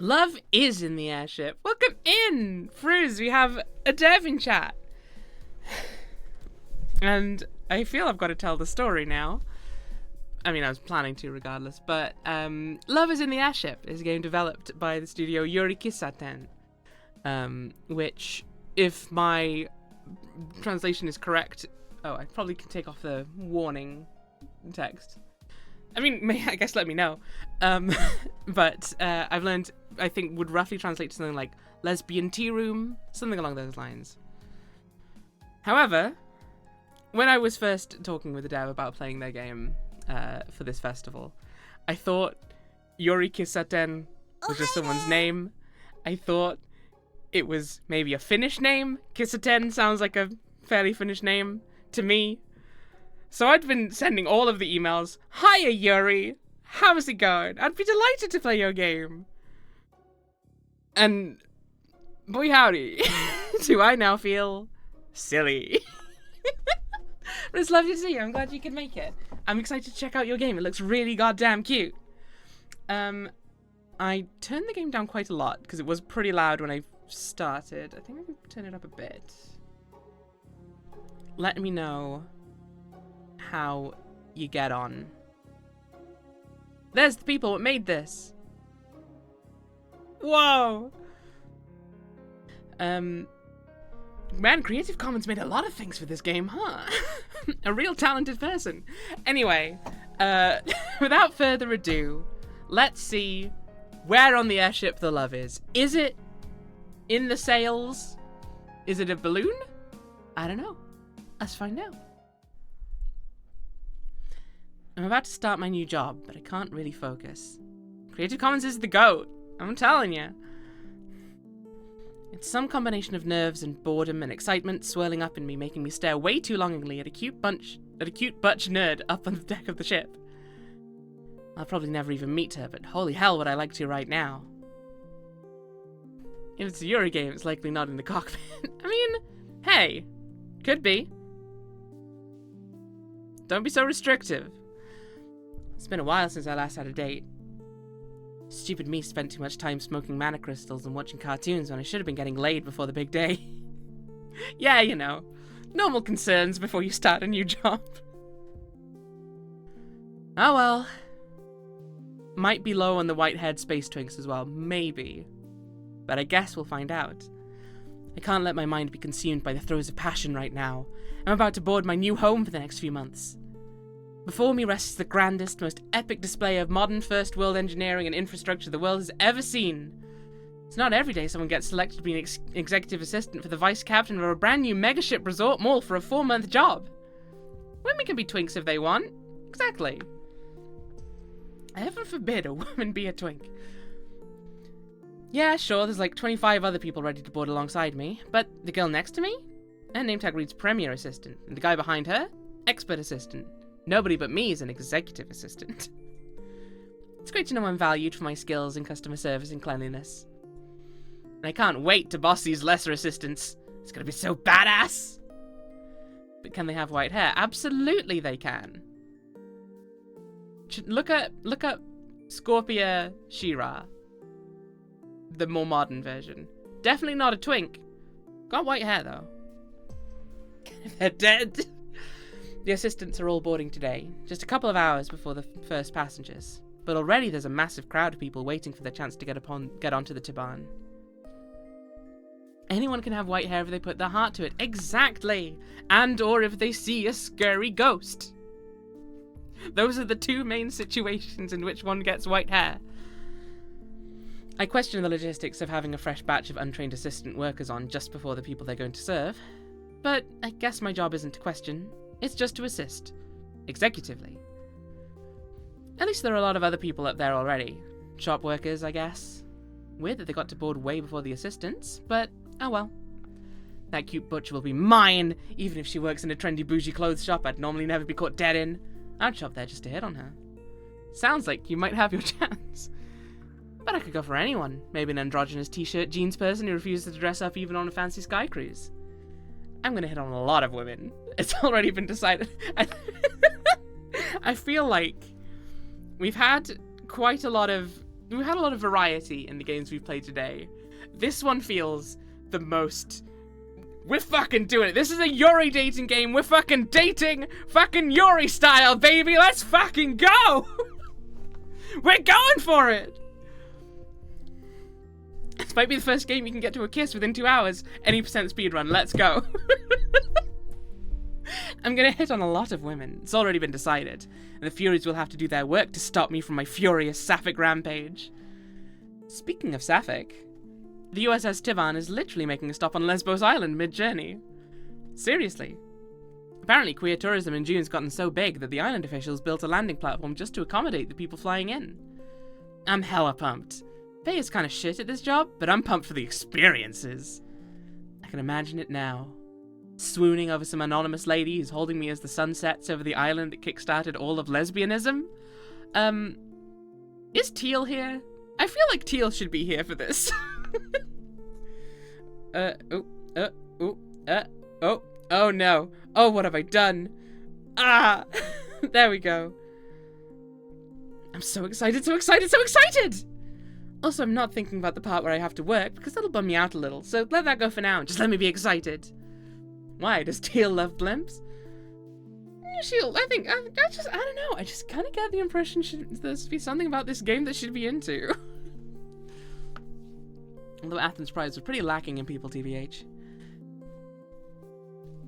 Love is in the airship. Welcome in, Fruz. We have a dev in chat. And I feel I've got to tell the story now. I mean, I was planning to regardless, but Love is in the Airship is a game developed by the studio Yuri, which, if my translation is correct, I probably can take off the warning text. I mean, I guess let me know. But I've learned, I think, would roughly translate to something like lesbian tea room, something along those lines. However, when I was first talking with the dev about playing their game for this festival, I thought Yuri Kisaten was just someone's name. I thought it was maybe a Finnish name. Kisaten sounds like a fairly Finnish name to me. So I'd been sending all of the emails. Hiya, Yuri. How's it going? I'd be delighted to play your game. And boy howdy, do I now feel silly. But it's lovely to see you. I'm glad you could make it. I'm excited to check out your game. It looks really goddamn cute. I turned the game down quite a lot because it was pretty loud when I started. I think I can turn it up a bit. Let me know how you get on. There's the people that made this. Whoa. Man, Creative Commons made a lot of things for this game, huh? A real talented person. Anyway, without further ado, let's see where on the airship the love is. Is it in the sails? Is it a balloon? I don't know. Let's find out. I'm about to start my new job, but I can't really focus. Creative Commons is the GOAT. I'm telling you. It's some combination of nerves and boredom and excitement swirling up in me, making me stare way too longingly at a cute butch nerd up on the deck of the ship. I'll probably never even meet her, but holy hell would I like to right now. If it's a Yuri game, it's likely not in the cockpit. I mean, hey, could be. Don't be so restrictive. It's been a while since I last had a date. Stupid me spent too much time smoking mana crystals and watching cartoons when I should have been getting laid before the big day. Yeah, you know, normal concerns before you start a new job. Oh well. Might be low on the white-haired space twinks as well, maybe. But I guess we'll find out. I can't let my mind be consumed by the throes of passion right now. I'm about to board my new home for the next few months. Before me rests the grandest, most epic display of modern first-world engineering and infrastructure the world has ever seen. It's not every day someone gets selected to be an executive assistant for the vice captain of a brand new megaship resort mall for a 4-month job. Women can be twinks if they want. Exactly. Heaven forbid a woman be a twink. Yeah, sure, there's like 25 other people ready to board alongside me, but the girl next to me? Her name tag reads Premier Assistant, and the guy behind her? Expert Assistant. Nobody but me is an executive assistant. It's great to know I'm valued for my skills in customer service and cleanliness. And I can't wait to boss these lesser assistants. It's gonna be so badass! But can they have white hair? Absolutely they can. Look up Scorpia Shira. The more modern version. Definitely not a twink. Got white hair though. They're dead. The assistants are all boarding today, just a couple of hours before the first passengers. But already there's a massive crowd of people waiting for their chance to get onto the Tiban. Anyone can have white hair if they put their heart to it. Exactly! And or if they see a scary ghost. Those are the two main situations in which one gets white hair. I question the logistics of having a fresh batch of untrained assistant workers on just before the people they're going to serve. But I guess my job isn't to question. It's just to assist. Executively. At least there are a lot of other people up there already. Shop workers, I guess. Weird that they got to board way before the assistants, but oh well. That cute butcher will be mine, even if she works in a trendy bougie clothes shop I'd normally never be caught dead in. I'd shop there just to hit on her. Sounds like you might have your chance. But I could go for anyone. Maybe an androgynous t-shirt jeans person who refuses to dress up even on a fancy sky cruise. I'm gonna hit on a lot of women. It's already been decided. I feel like we've had quite a lot of we've had a lot of variety in the games we've played today. This one feels the most... We're fucking doing it. This is a Yuri dating game. We're fucking dating fucking Yuri style, baby. Let's fucking go. We're going for it. This might be the first game you can get to a kiss within 2 hours. Any percent speedrun. Let's go. I'm gonna hit on a lot of women. It's already been decided. And the Furies will have to do their work to stop me from my furious sapphic rampage. Speaking of sapphic, the USS Tivan is literally making a stop on Lesbos Island mid-journey. Seriously. Apparently queer tourism in June's gotten so big that the island officials built a landing platform just to accommodate the people flying in. I'm hella pumped. Pay is kinda shit at this job, but I'm pumped for the experiences. I can imagine it now. Swooning over some anonymous lady who's holding me as the sun sets over the island that kickstarted all of lesbianism. Is Teal here? I feel like Teal should be here for this. Oh no. Oh, what have I done? Ah! There we go. I'm so excited, so excited, so excited! Also, I'm not thinking about the part where I have to work, because that'll bum me out a little, so let that go for now, and just let me be excited. Why, does Teal love blimps? I don't know, I just kind of get the impression there's be something about this game that she'd be into. Although Athens Pride was pretty lacking in people, TBH.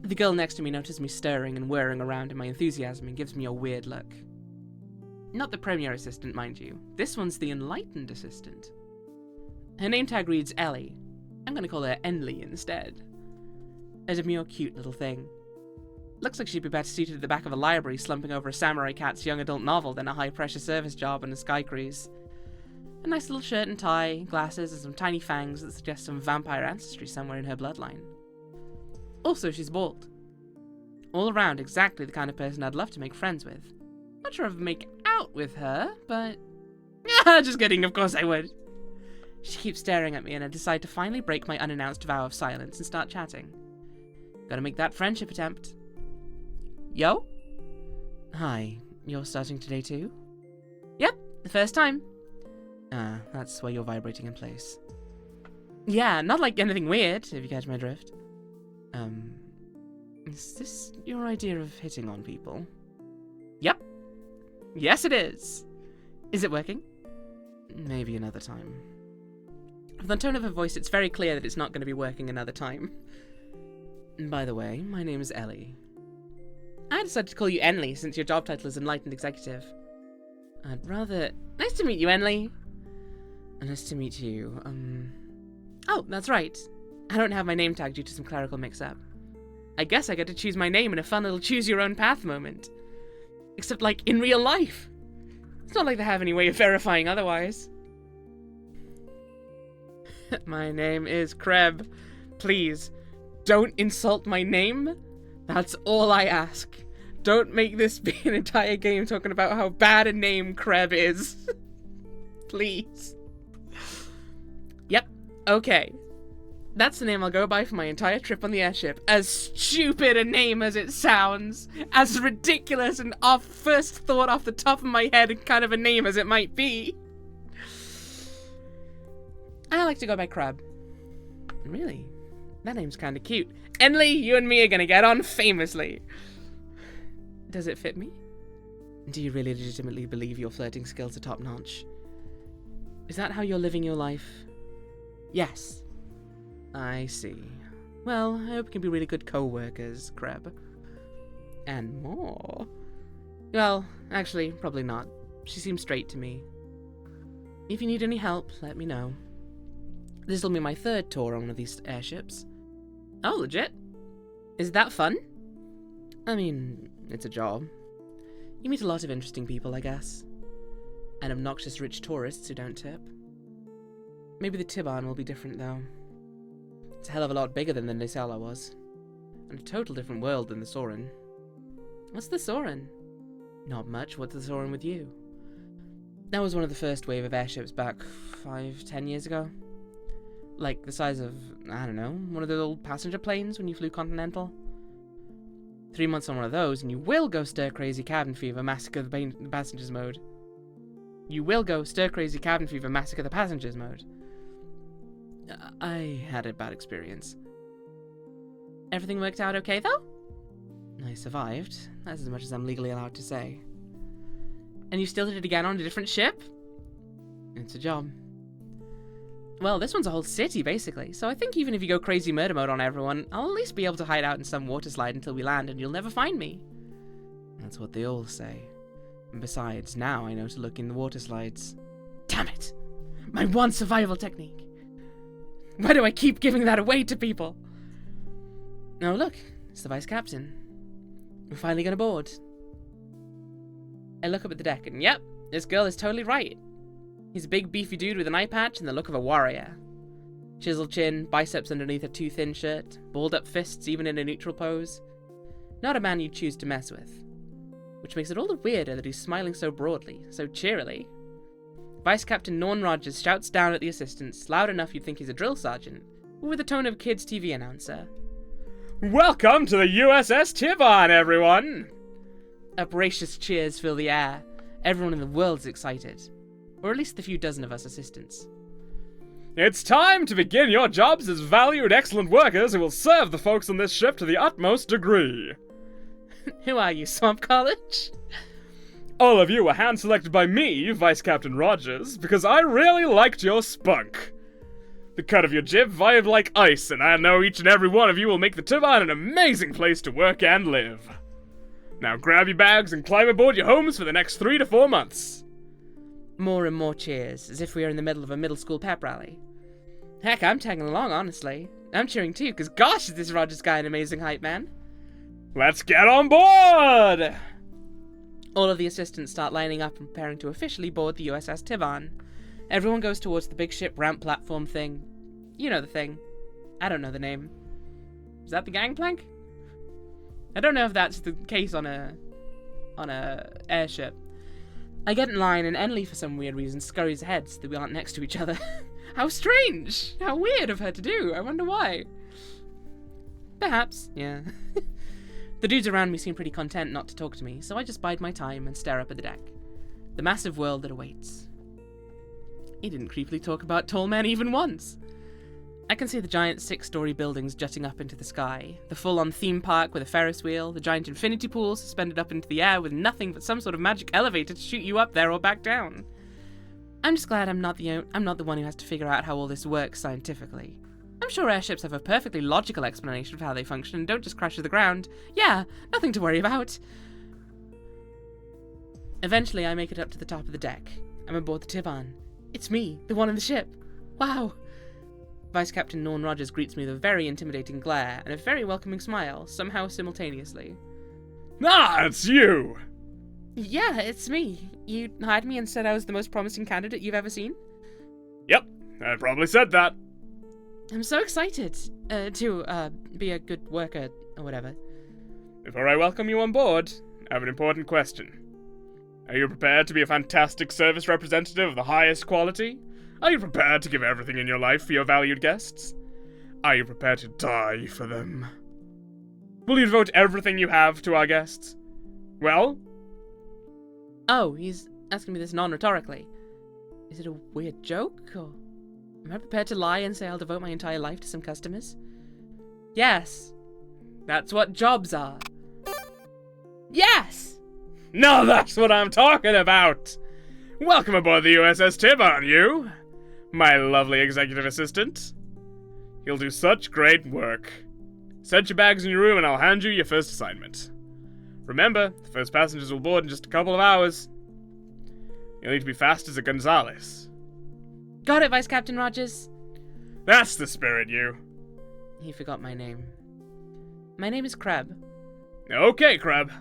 The girl next to me noticed me stirring and whirring around in my enthusiasm and gives me a weird look. Not the Premier Assistant, mind you. This one's the Enlightened Assistant. Her name tag reads Ellie. I'm gonna call her Enley instead. A demure cute little thing. Looks like she'd be better suited at the back of a library slumping over a samurai cat's young adult novel than a high-pressure service job on a sky cruise. A nice little shirt and tie, glasses, and some tiny fangs that suggest some vampire ancestry somewhere in her bloodline. Also, she's bald. All around exactly the kind of person I'd love to make friends with. Not sure if I'd make out with her, but... just kidding, of course I would. She keeps staring at me and I decide to finally break my unannounced vow of silence and start chatting. Gotta make that friendship attempt. Yo? Hi, you're starting today too? Yep, the first time. Ah, that's why you're vibrating in place. Yeah, not like anything weird, if you catch my drift. Is this your idea of hitting on people? Yep. Yes, it is. Is it working? Maybe another time. From the tone of her voice, it's very clear that it's not going to be working another time. By the way, my name is Ellie. I decided to call you Enley since your job title is Enlightened Executive. I'd rather... Nice to meet you, Enley. Nice to meet you, Oh, that's right. I don't have my name tag due to some clerical mix-up. I guess I get to choose my name in a fun little choose-your-own-path moment. Except, like, in real life. It's not like they have any way of verifying otherwise. My name is Kreb. Please, don't insult my name. That's all I ask. Don't make this be an entire game talking about how bad a name Kreb is. Please. Yep, okay. That's the name I'll go by for my entire trip on the airship. As stupid a name as it sounds. As ridiculous and first thought off the top of my head kind of a name as it might be. I like to go by Crab. Really? That name's kind of cute. Enley, you and me are gonna get on famously. Does it fit me? Do you really legitimately believe your flirting skills are top-notch? Is that how you're living your life? Yes. I see. Well, I hope we can be really good co-workers, Kreb. And more. Well, actually, probably not. She seems straight to me. If you need any help, let me know. This'll be my third tour on one of these airships. Oh, legit? Is that fun? I mean, it's a job. You meet a lot of interesting people, I guess. And obnoxious rich tourists who don't tip. Maybe the Tiban will be different, though. It's a hell of a lot bigger than the Nisala was. And a total different world than the Soren. What's the Soren? Not much. What's the Soren with you? That was one of the first wave of airships back 5-10 years ago. Like the size of, I don't know, one of those old passenger planes when you flew Continental. 3 months on one of those and you will go stir-crazy cabin fever massacre the passengers mode. You will go stir-crazy cabin fever massacre the passengers mode. I had a bad experience. Everything worked out okay, though? I survived. That's as much as I'm legally allowed to say. And you still did it again on a different ship? It's a job. Well, this one's a whole city, basically, so I think even if you go crazy murder mode on everyone, I'll at least be able to hide out in some water slide until we land and you'll never find me. That's what they all say. And besides, now I know to look in the water slides. Damn it! My one survival technique! Why do I keep giving that away to people? Oh look, it's the vice captain. We're finally gonna board. I look up at the deck and yep, this girl is totally right. He's a big beefy dude with an eye patch and the look of a warrior. Chiseled chin, biceps underneath a too thin shirt, balled up fists even in a neutral pose. Not a man you'd choose to mess with. Which makes it all the weirder that he's smiling so broadly, so cheerily. Vice Captain Norn Rogers shouts down at the assistants, loud enough you'd think he's a drill sergeant, but with the tone of a kid's TV announcer. Welcome to the USS Tivan, everyone! Upracious cheers fill the air. Everyone in the world's excited. Or at least the few dozen of us assistants. It's time to begin your jobs as valued, excellent workers who will serve the folks on this ship to the utmost degree. Who are you, Swamp College? All of you were hand-selected by me, Vice Captain Rogers, because I really liked your spunk. The cut of your jib vibrated like ice, and I know each and every one of you will make the Tivan an amazing place to work and live. Now grab your bags and climb aboard your homes for the next 3 to 4 months. More and more cheers, as if we are in the middle of a middle school pep rally. Heck, I'm tagging along, honestly. I'm cheering too, because gosh, is this Rogers guy an amazing hype man. Let's get on board! All of the assistants start lining up and preparing to officially board the USS Tivan. Everyone goes towards the big ship ramp platform thing. You know the thing. I don't know the name. Is that the gangplank? I don't know if that's the case on a airship. I get in line and Enley for some weird reason scurries ahead so that we aren't next to each other. How strange! How weird of her to do. I wonder why. Perhaps, yeah. The dudes around me seem pretty content not to talk to me, so I just bide my time and stare up at the deck. The massive world that awaits. He didn't creepily talk about tall men even once. I can see the giant 6-story buildings jutting up into the sky, the full-on theme park with a Ferris wheel, the giant infinity pool suspended up into the air with nothing but some sort of magic elevator to shoot you up there or back down. I'm just glad I'm not the one who has to figure out how all this works scientifically. I'm sure airships have a perfectly logical explanation of how they function and don't just crash to the ground. Yeah, nothing to worry about. Eventually, I make it up to the top of the deck. I'm aboard the Tivan. It's me, the one in the ship. Wow. Vice Captain Norn Rogers greets me with a very intimidating glare and a very welcoming smile, somehow simultaneously. Ah, it's you! Yeah, it's me. You hired me and said I was the most promising candidate you've ever seen? Yep, I probably said that. I'm so excited to be a good worker or whatever. Before I welcome you on board, I have an important question. Are you prepared to be a fantastic service representative of the highest quality? Are you prepared to give everything in your life for your valued guests? Are you prepared to die for them? Will you devote everything you have to our guests? Well? Oh, he's asking me this non-rhetorically. Is it a weird joke, or am I prepared to lie and say I'll devote my entire life to some customers? Yes. That's what jobs are. Yes! Now that's what I'm talking about! Welcome aboard the USS Tivan, you! My lovely executive assistant. You'll do such great work. Set your bags in your room and I'll hand you your first assignment. Remember, the first passengers will board in just a couple of hours. You'll need to be fast as a Gonzales. Got it, Vice Captain Rogers. That's the spirit, you. He forgot my name. My name is Crab. Okay, Crab.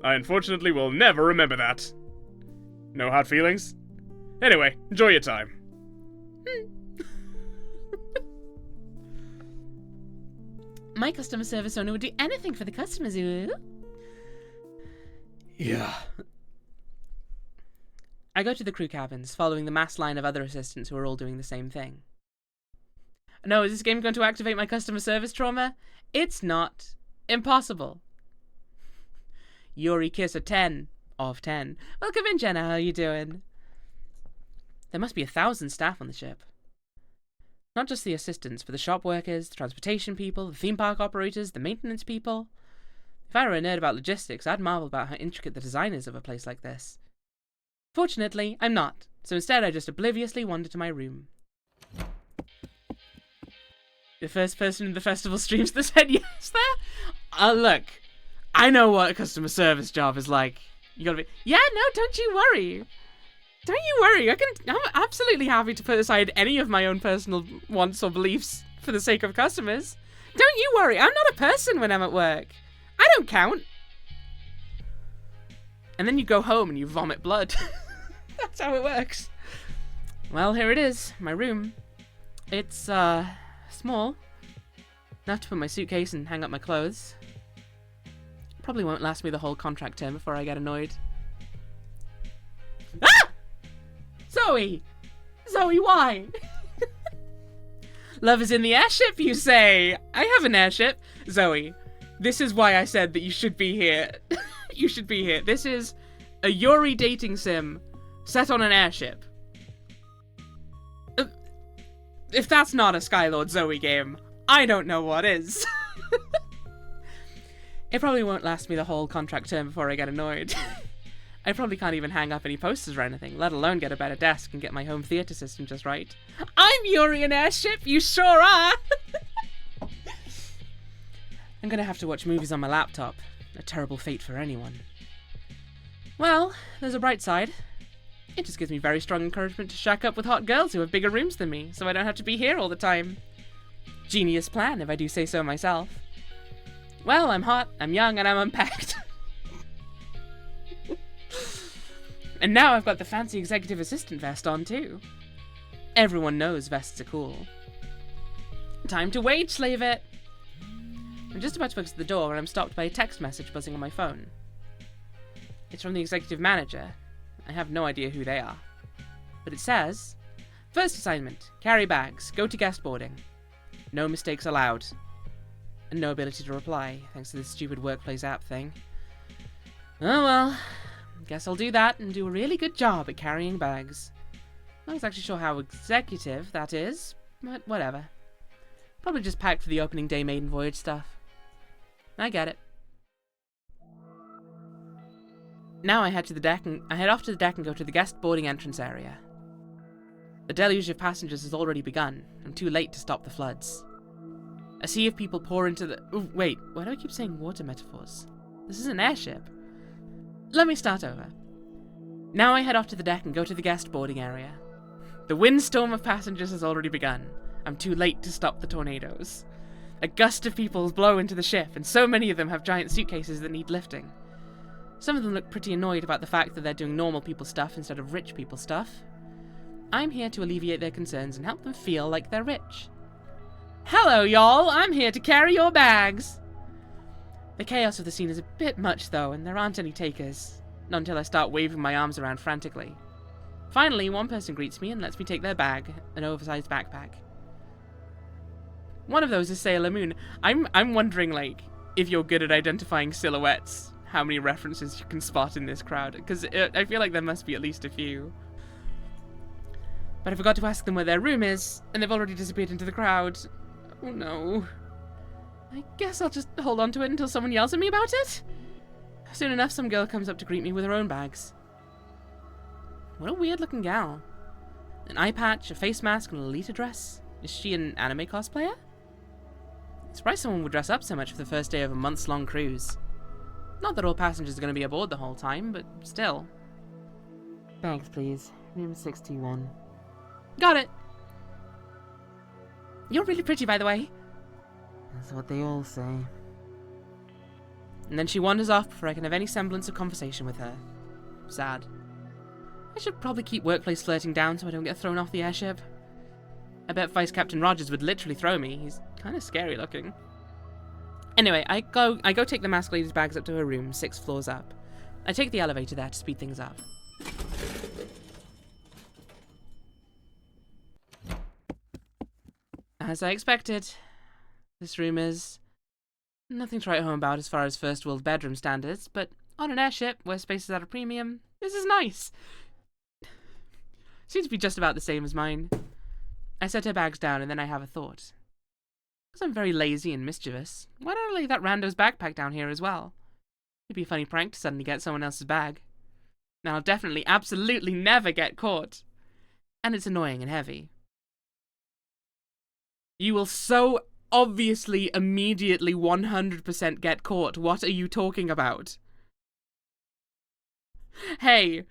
I unfortunately will never remember that. No hard feelings? Anyway, enjoy your time. My customer service owner would do anything for the customers, ooh. Yeah. I go to the crew cabins, following the mass line of other assistants who are all doing the same thing. No, is this game going to activate my customer service trauma? It's not. Impossible. Yuri kiss a 10 of 10. Welcome in, Jenna. How are you doing? There must be 1,000 staff on the ship. Not just the assistants, but the shop workers, the transportation people, the theme park operators, the maintenance people. If I were a nerd about logistics, I'd marvel about how intricate the design is of a place like this. Fortunately, I'm not, so instead I just obliviously wander to my room. The first person in the festival streams that said yes there? Look, I know what a customer service job is like. You gotta be, yeah, no, don't you worry. Don't you worry, I'm absolutely happy to put aside any of my own personal wants or beliefs for the sake of customers. Don't you worry, I'm not a person when I'm at work. I don't count. And then you go home and you vomit blood. That's how it works. Well, here it is, my room. It's, small. Enough to put my suitcase and hang up my clothes. Probably won't last me the whole contract term before I get annoyed. Ah! Zoe! Zoe, why? Love is in the airship, you say? I have an airship. Zoe, this is why I said that you should be here. You should be here. This is a Yuri dating sim set on an airship. If that's not a Skylord Zoe game, I don't know what is. It probably won't last me the whole contract term before I get annoyed. I probably can't even hang up any posters or anything, let alone get a better desk and get my home theatre system just right. I'm Yuri in Airship, you sure are! I'm gonna have to watch movies on my laptop. A terrible fate for anyone. Well, there's a bright side. It just gives me very strong encouragement to shack up with hot girls who have bigger rooms than me, so I don't have to be here all the time. Genius plan, if I do say so myself. Well, I'm hot, I'm young, and I'm unpacked. And now I've got the fancy executive assistant vest on too. Everyone knows vests are cool. Time to wage slave it! I'm just about to exit the door when I'm stopped by a text message buzzing on my phone. It's from the executive manager. I have no idea who they are. But it says, first assignment, carry bags, go to guest boarding. No mistakes allowed. And no ability to reply, thanks to this stupid workplace app thing. Oh well, guess I'll do that and do a really good job at carrying bags. Not exactly sure how executive that is, but whatever. Probably just packed for the opening day maiden voyage stuff. I get it. Now I head off to the deck and go to the guest boarding entrance area. The deluge of passengers has already begun. I'm too late to stop the floods. A sea of people pour into the... Ooh, wait, why do I keep saying water metaphors? This is an airship. Let me start over. Now I head off to the deck and go to the guest boarding area. The windstorm of passengers has already begun. I'm too late to stop the tornadoes. A gust of people blow into the ship, and so many of them have giant suitcases that need lifting. Some of them look pretty annoyed about the fact that they're doing normal people stuff instead of rich people stuff. I'm here to alleviate their concerns and help them feel like they're rich. Hello, y'all! I'm here to carry your bags! The chaos of the scene is a bit much, though, and there aren't any takers. Not until I start waving my arms around frantically. Finally, one person greets me and lets me take their bag, an oversized backpack. One of those is Sailor Moon. I'm wondering, like, if you're good at identifying silhouettes, how many references you can spot in this crowd, because I feel like there must be at least a few. But I forgot to ask them where their room is, and they've already disappeared into the crowd. Oh no. I guess I'll just hold on to it until someone yells at me about it? Soon enough, some girl comes up to greet me with her own bags. What a weird looking gal. An eye patch, a face mask, and a Lolita dress. Is she an anime cosplayer? I'm surprised someone would dress up so much for the first day of a months-long cruise. Not that all passengers are going to be aboard the whole time, but still. Bags, please. Room 61. Got it! You're really pretty, by the way. That's what they all say. And then she wanders off before I can have any semblance of conversation with her. Sad. I should probably keep workplace flirting down so I don't get thrown off the airship. I bet Vice Captain Rogers would literally throw me. He's kind of scary looking. Anyway, I go take the masked lady's bags up to her room, 6 floors up. I take the elevator there to speed things up. As I expected, this room is nothing to write home about as far as first world bedroom standards, but on an airship where space is at a premium, this is nice. Seems to be just about the same as mine. I set her bags down and then I have a thought. Because I'm very lazy and mischievous, why don't I leave that rando's backpack down here as well? It'd be a funny prank to suddenly get someone else's bag. Now I'll definitely, absolutely never get caught. And it's annoying and heavy. You will so obviously, immediately, 100% get caught. What are you talking about? Hey,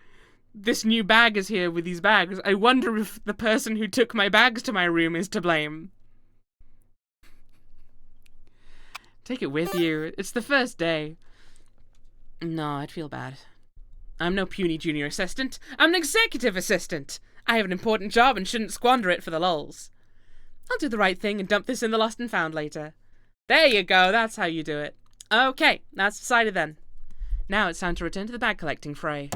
this new bag is here with these bags. I wonder if the person who took my bags to my room is to blame. Take it with you. It's the first day. No, I'd feel bad. I'm no puny junior assistant. I'm an executive assistant. I have an important job and shouldn't squander it for the lulz. I'll do the right thing and dump this in the lost and found later. There you go, that's how you do it. Okay, that's decided then. Now it's time to return to the bag collecting fray.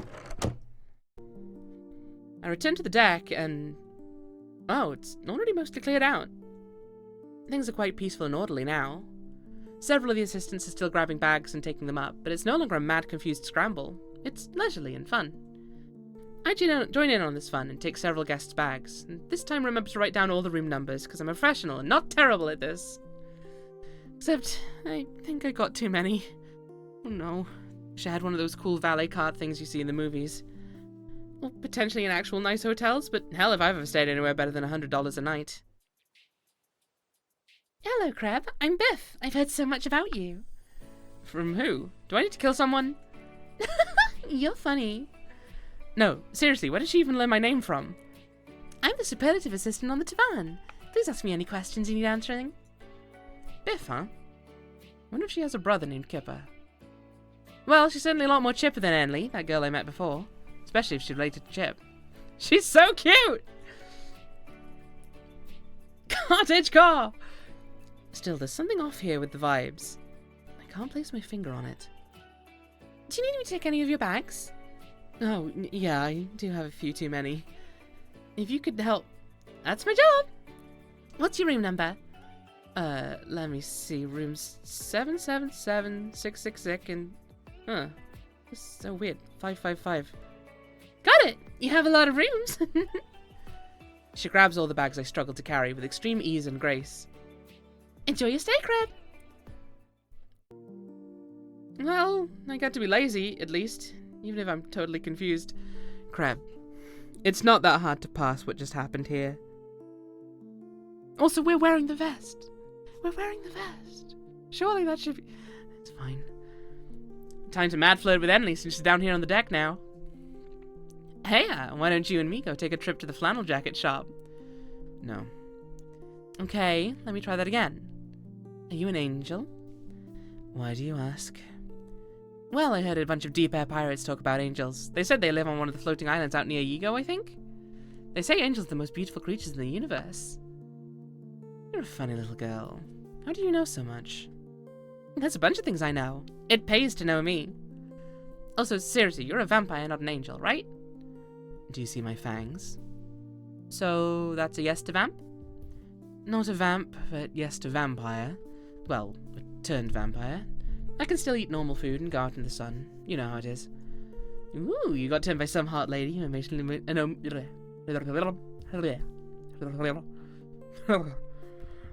I return to the deck and... oh, it's already mostly cleared out. Things are quite peaceful and orderly now. Several of the assistants are still grabbing bags and taking them up, but it's no longer a mad, confused scramble. It's leisurely and fun. I join in on this fun and take several guests' bags, and this time remember to write down all the room numbers, because I'm a professional and not terrible at this. Except, I think I got too many. Oh no. Wish I had one of those cool valet card things you see in the movies. Or potentially in actual nice hotels, but hell if I've ever stayed anywhere better than $100 a night. Hello, Crab. I'm Biff. I've heard so much about you. From who? Do I need to kill someone? You're funny. No, seriously, where did she even learn my name from? I'm the superlative assistant on the Tavan. Please ask me any questions you need answering. Biff, huh? Wonder if she has a brother named Kipper. Well, she's certainly a lot more chipper than Enley, that girl I met before. Especially if she's related to Chip. She's so cute! Cottage car! Still, there's something off here with the vibes. I can't place my finger on it. Do you need me to take any of your bags? Oh, yeah, I do have a few too many. If you could help... That's my job! What's your room number? Let me see. Rooms 777666 and... Huh. This is so weird. 555. Got it! You have a lot of rooms! She grabs all the bags I struggle to carry with extreme ease and grace. Enjoy your stay, Crab! Well, I got to be lazy, at least. Even if I'm totally confused. Crab, it's not that hard to pass what just happened here. Also, we're wearing the vest. We're wearing the vest. Surely that should be... It's fine. Time to mad flirt with Enley since she's down here on the deck now. Hey, why don't you and me go take a trip to the flannel jacket shop? No. Okay, let me try that again. Are you an angel? Why do you ask? Well, I heard a bunch of deep air pirates talk about angels. They said they live on one of the floating islands out near Yigo, I think? They say angels are the most beautiful creatures in the universe. You're a funny little girl. How do you know so much? There's a bunch of things I know. It pays to know me. Also, seriously, you're a vampire, not an angel, right? Do you see my fangs? So, that's a yes to vamp? Not a vamp, but yes to vampire. Well, a turned vampire. I can still eat normal food and go out in the sun. You know how it is. Ooh, you got turned by some hot lady who emotionally...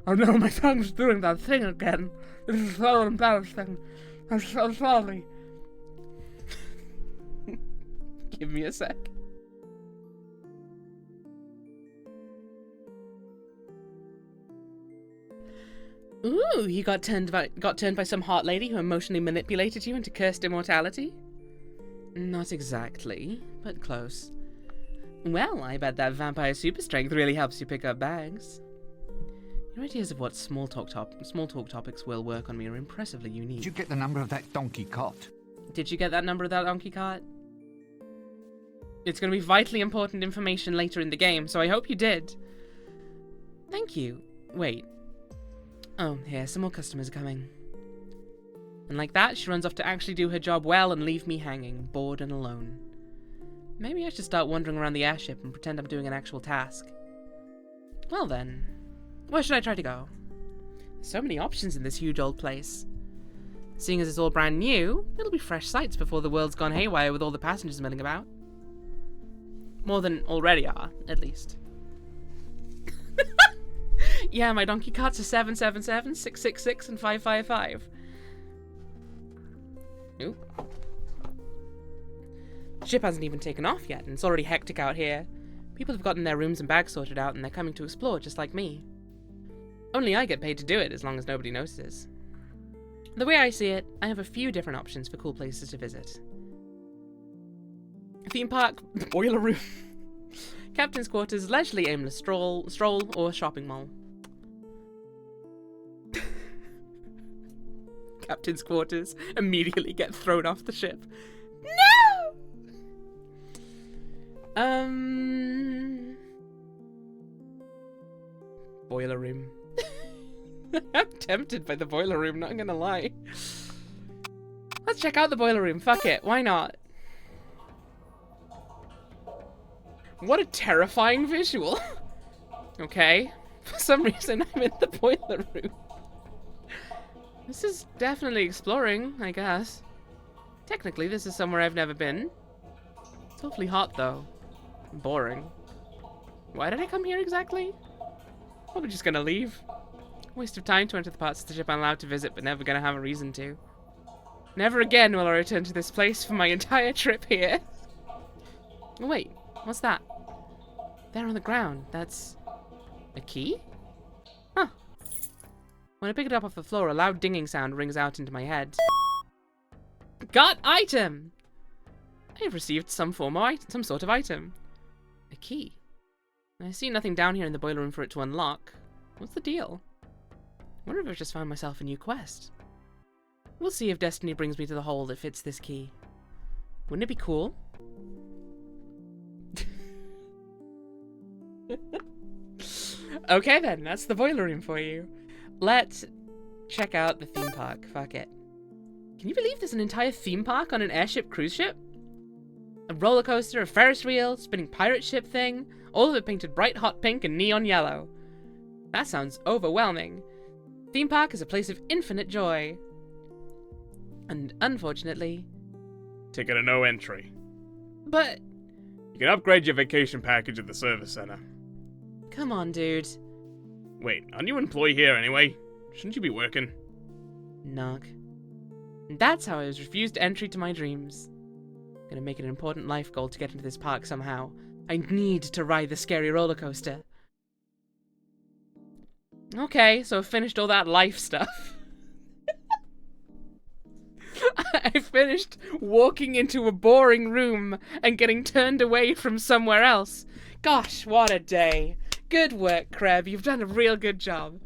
Oh no, my tongue's doing that thing again. This is so embarrassing. I'm so sorry. Give me a sec. Ooh, you got turned by some hot lady who emotionally manipulated you into cursed immortality? Not exactly, but close. Well, I bet that vampire super strength really helps you pick up bags. Your ideas of what small talk topics will work on me are impressively unique. Did you get the number of that donkey cart? Did you get that number of that donkey cart? It's going to be vitally important information later in the game, so I hope you did. Thank you. Wait. Oh, here, some more customers are coming. And like that, she runs off to actually do her job well and leave me hanging, bored and alone. Maybe I should start wandering around the airship and pretend I'm doing an actual task. Well then, where should I try to go? So many options in this huge old place. Seeing as it's all brand new, it'll be fresh sights before the world's gone haywire with all the passengers milling about. More than already are, at least. Yeah, my donkey carts are 777, 666, and 555. Ooh. The ship hasn't even taken off yet, and it's already hectic out here. People have gotten their rooms and bags sorted out, and they're coming to explore just like me. Only I get paid to do it, as long as nobody notices. The way I see it, I have a few different options for cool places to visit. Theme park, boiler room, captain's quarters, leisurely aimless stroll, or shopping mall. Captain's quarters immediately get thrown off the ship. No! Boiler room. I'm tempted by the boiler room, not gonna lie. Let's check out the boiler room, fuck it, why not? What a terrifying visual. Okay, for some reason I'm in the boiler room. This is definitely exploring, I guess. Technically, this is somewhere I've never been. It's awfully hot, though. Boring. Why did I come here exactly? Probably just gonna leave. Waste of time to enter the parts of the ship I'm allowed to visit, but never gonna have a reason to. Never again will I return to this place for my entire trip here. Oh, wait, what's that? There on the ground, that's... a key? Huh. When I pick it up off the floor, a loud dinging sound rings out into my head. Got item! I have received some sort of item. A key. I see nothing down here in the boiler room for it to unlock. What's the deal? I wonder if I've just found myself a new quest. We'll see if destiny brings me to the hole that fits this key. Wouldn't it be cool? Okay then, that's the boiler room for you. Let's check out the theme park. Fuck it. Can you believe there's an entire theme park on an airship cruise ship? A roller coaster, a Ferris wheel, spinning pirate ship thing, all of it painted bright hot pink and neon yellow. That sounds overwhelming. Theme park is a place of infinite joy. And unfortunately... Ticket or no entry. But... You can upgrade your vacation package at the service center. Come on, dude. Wait, aren't you an employee here anyway? Shouldn't you be working? Nog. And that's how I was refused entry to my dreams. I'm gonna make it an important life goal to get into this park somehow. I need to ride the scary roller coaster. Okay, so I've finished all that life stuff. I finished walking into a boring room and getting turned away from somewhere else. Gosh, what a day. Good work, Kreb. You've done a real good job.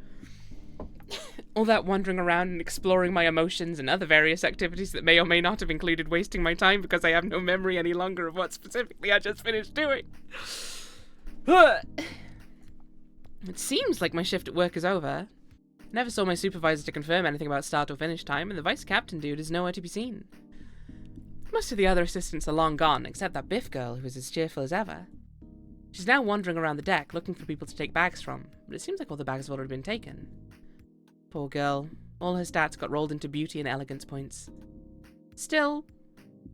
All that wandering around and exploring my emotions and other various activities that may or may not have included wasting my time because I have no memory any longer of what specifically I just finished doing. It seems like my shift at work is over. Never saw my supervisor to confirm anything about start or finish time, and the vice captain dude is nowhere to be seen. Most of the other assistants are long gone, except that Biff girl who is as cheerful as ever. She's now wandering around the deck, looking for people to take bags from, but it seems like all the bags have already been taken. Poor girl. All her stats got rolled into beauty and elegance points. Still,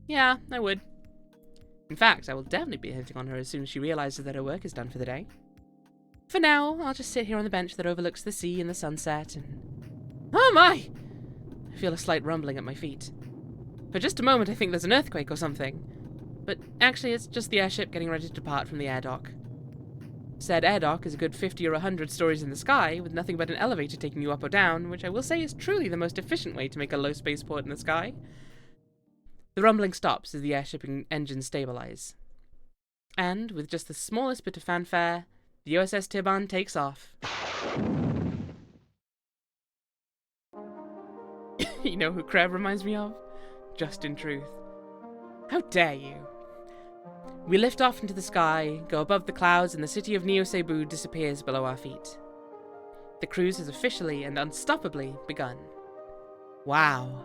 yeah, I would. In fact, I will definitely be hitting on her as soon as she realizes that her work is done for the day. For now, I'll just sit here on the bench that overlooks the sea and the sunset and... Oh my! I feel a slight rumbling at my feet. For just a moment I think there's an earthquake or something. But actually it's just the airship getting ready to depart from the air dock. Said air dock is a good 50 or 100 stories in the sky, with nothing but an elevator taking you up or down, which I will say is truly the most efficient way to make a low spaceport in the sky. The rumbling stops as the airship engines stabilize. And, with just the smallest bit of fanfare, the USS Tiban takes off. You know who Kreb reminds me of? Just in truth. How dare you? We lift off into the sky, go above the clouds, and the city of Neo Cebu disappears below our feet. The cruise has officially and unstoppably begun. Wow.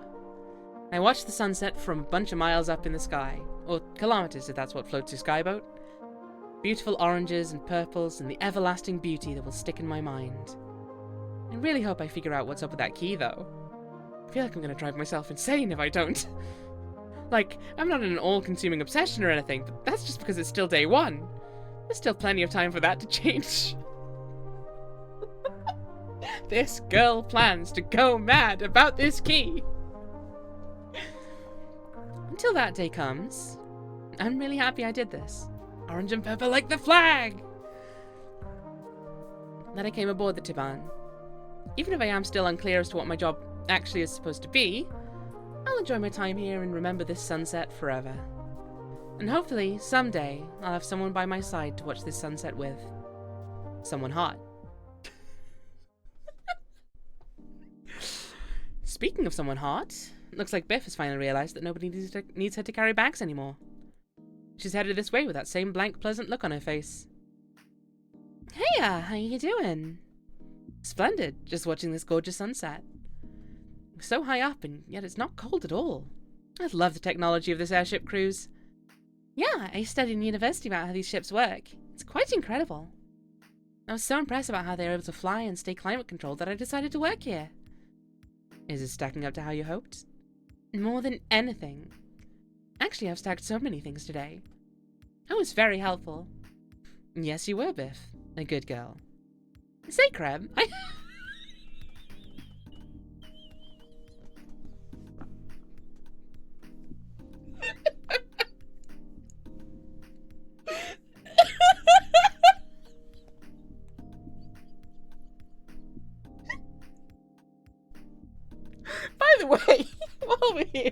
I watch the sunset from a bunch of miles up in the sky, or kilometers if that's what floats your skyboat. Beautiful oranges and purples and the everlasting beauty that will stick in my mind. I really hope I figure out what's up with that key, though. I feel like I'm going to drive myself insane if I don't. Like, I'm not in an all-consuming obsession or anything, but that's just because it's still day one. There's still plenty of time for that to change. This girl plans to go mad about this key. Until that day comes, I'm really happy I did this. Orange and purple like the flag! Then I came aboard the Tiban. Even if I am still unclear as to what my job actually is supposed to be, I'll enjoy my time here and remember this sunset forever. And hopefully, someday, I'll have someone by my side to watch this sunset with. Someone hot. Speaking of someone hot, looks like Biff has finally realized that nobody needs her to carry bags anymore. She's headed this way with that same blank, pleasant look on her face. Heya, how you doing? Splendid, just watching this gorgeous sunset. So high up, and yet it's not cold at all. I love the technology of this airship cruise. Yeah, I studied in university about how these ships work. It's quite incredible. I was so impressed about how they were able to fly and stay climate controlled that I decided to work here. Is it stacking up to how you hoped? More than anything. Actually, I've stacked so many things today. I was very helpful. Yes, you were, Biff. A good girl. Say, Crab, By the way, while we're here...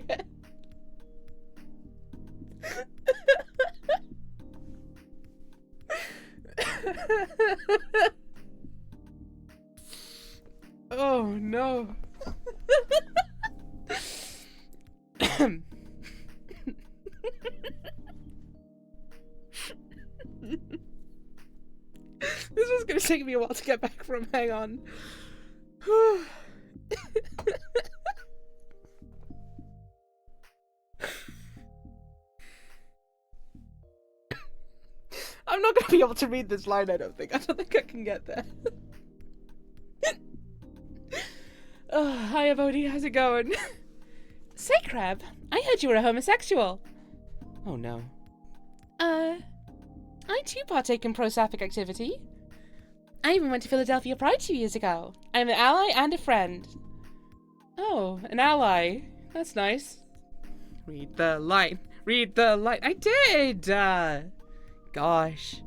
Oh, no. This was going to take me a while to get back from. Hang on. I'm not going to be able to read this line, I don't think. I don't think I can get there. Oh, hiya, Bodhi. How's it going? Say, Crab, I heard you were a homosexual. Oh, no. I too partake in pro-sapphic activity. I even went to Philadelphia Pride 2 years ago. I'm an ally and a friend. Oh, an ally. That's nice. Read the line. Read the line. I did! Gosh.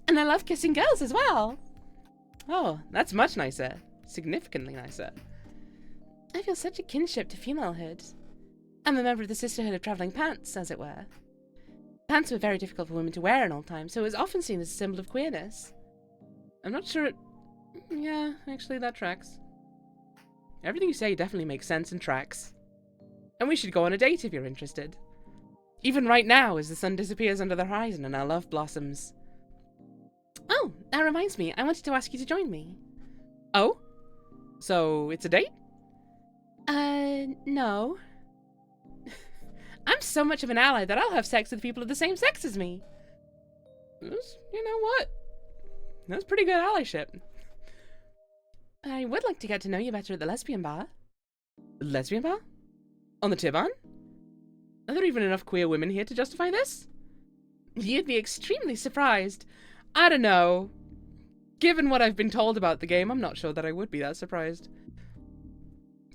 And I love kissing girls as well. Oh, that's much nicer. Significantly nicer. I feel such a kinship to femalehood. I'm a member of the Sisterhood of Travelling Pants, as it were. Pants were very difficult for women to wear in old times, so it was often seen as a symbol of queerness. I'm not sure it... Yeah, actually that tracks. Everything you say definitely makes sense and tracks. And we should go on a date if you're interested. Even right now, as the sun disappears under the horizon and our love blossoms. Oh, that reminds me, I wanted to ask you to join me. Oh? So, it's a date? No. I'm so much of an ally that I'll have sex with people of the same sex as me. You know what? That's pretty good allyship. I would like to get to know you better at the lesbian bar. Lesbian bar? On the Tiban? Are there even enough queer women here to justify this? You'd be extremely surprised. I don't know. Given what I've been told about the game, I'm not sure that I would be that surprised.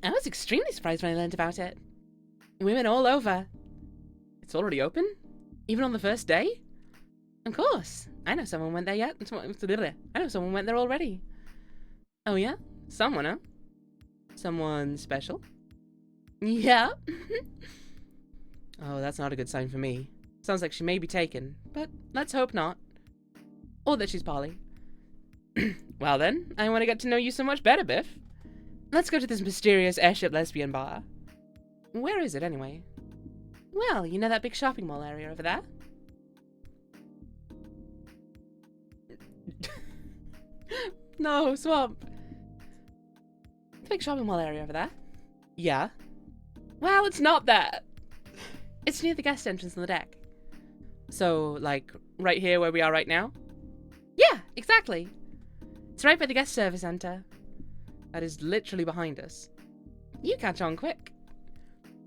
I was extremely surprised when I learned about it. Women all over. It's already open? Even on the first day? Of course. I know someone went there yet. I know someone went there already. Oh yeah? Someone, huh? Someone special? Yeah. Oh, that's not a good sign for me. Sounds like she may be taken, but let's hope not. Or that she's poly. Well then, I want to get to know you so much better, Biff. Let's go to this mysterious airship lesbian bar. Where is it, anyway? Well, you know that big shopping mall area over there? No, Swamp. The big shopping mall area over there? Yeah. Well, it's not that. It's near the guest entrance on the deck. So, like, right here where we are right now? Yeah, exactly. It's right by the guest service center. That is literally behind us. You catch on quick.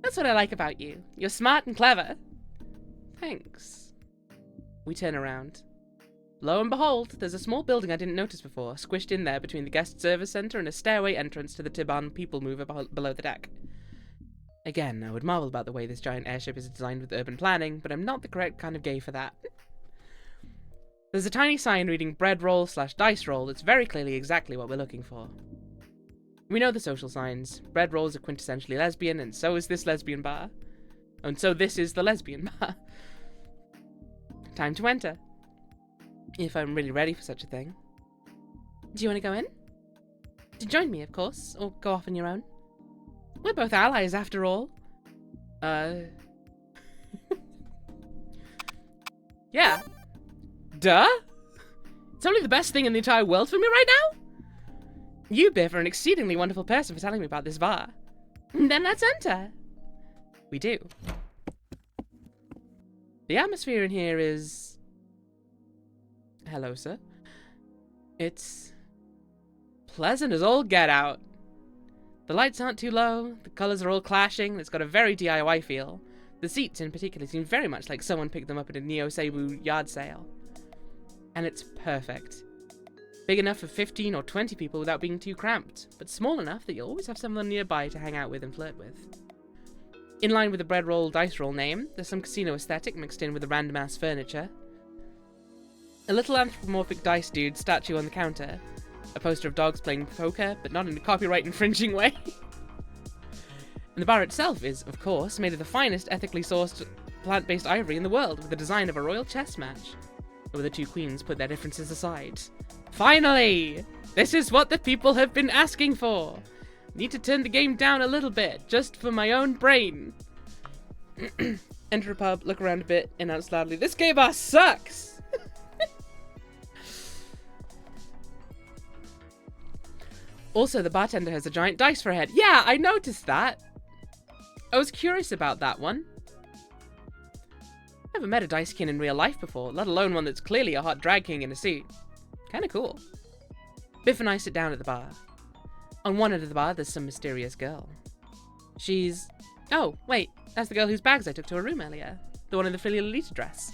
That's what I like about you. You're smart and clever. Thanks. We turn around. Lo and behold, there's a small building I didn't notice before, squished in there between the guest service center and a stairway entrance to the Tiban people mover below the deck. Again, I would marvel about the way this giant airship is designed with urban planning, but I'm not the correct kind of gay for that. There's a tiny sign reading bread roll / dice roll that's very clearly exactly what we're looking for. We know the social signs. Bread rolls are quintessentially lesbian, and so is this lesbian bar. And so this is the lesbian bar. Time to enter. If I'm really ready for such a thing. Do you want to go in? To join me, of course, or go off on your own. We're both allies, after all. Yeah. Duh? It's only the best thing in the entire world for me right now? You, Biff, are an exceedingly wonderful person for telling me about this bar. Then let's enter. We do. The atmosphere in here is... Hello, sir. It's... pleasant as all get out. The lights aren't too low, the colours are all clashing, it's got a very DIY feel. The seats in particular seem very much like someone picked them up at a Neo Cebu yard sale. And it's perfect. Big enough for 15 or 20 people without being too cramped, but small enough that you'll always have someone nearby to hang out with and flirt with. In line with the bread roll dice roll name, there's some casino aesthetic mixed in with the random ass furniture. A little anthropomorphic dice dude statue on the counter. A poster of dogs playing poker, but not in a copyright infringing way. And the bar itself is, of course, made of the finest ethically sourced plant-based ivory in the world, with the design of a royal chess match, where the two queens put their differences aside. Finally! This is what the people have been asking for! Need to turn the game down a little bit, just for my own brain. Enter a pub, look around a bit, announce loudly, "This gay bar sucks!" Also, the bartender has a giant dice for a head. Yeah, I noticed that. I was curious about that one. Never met a dice king in real life before, let alone one that's clearly a hot drag king in a suit. Kinda cool. Biff and I sit down at the bar. On one end of the bar, there's some mysterious girl. She's... Oh, wait, that's the girl whose bags I took to her room earlier. The one in the Filial Elite dress.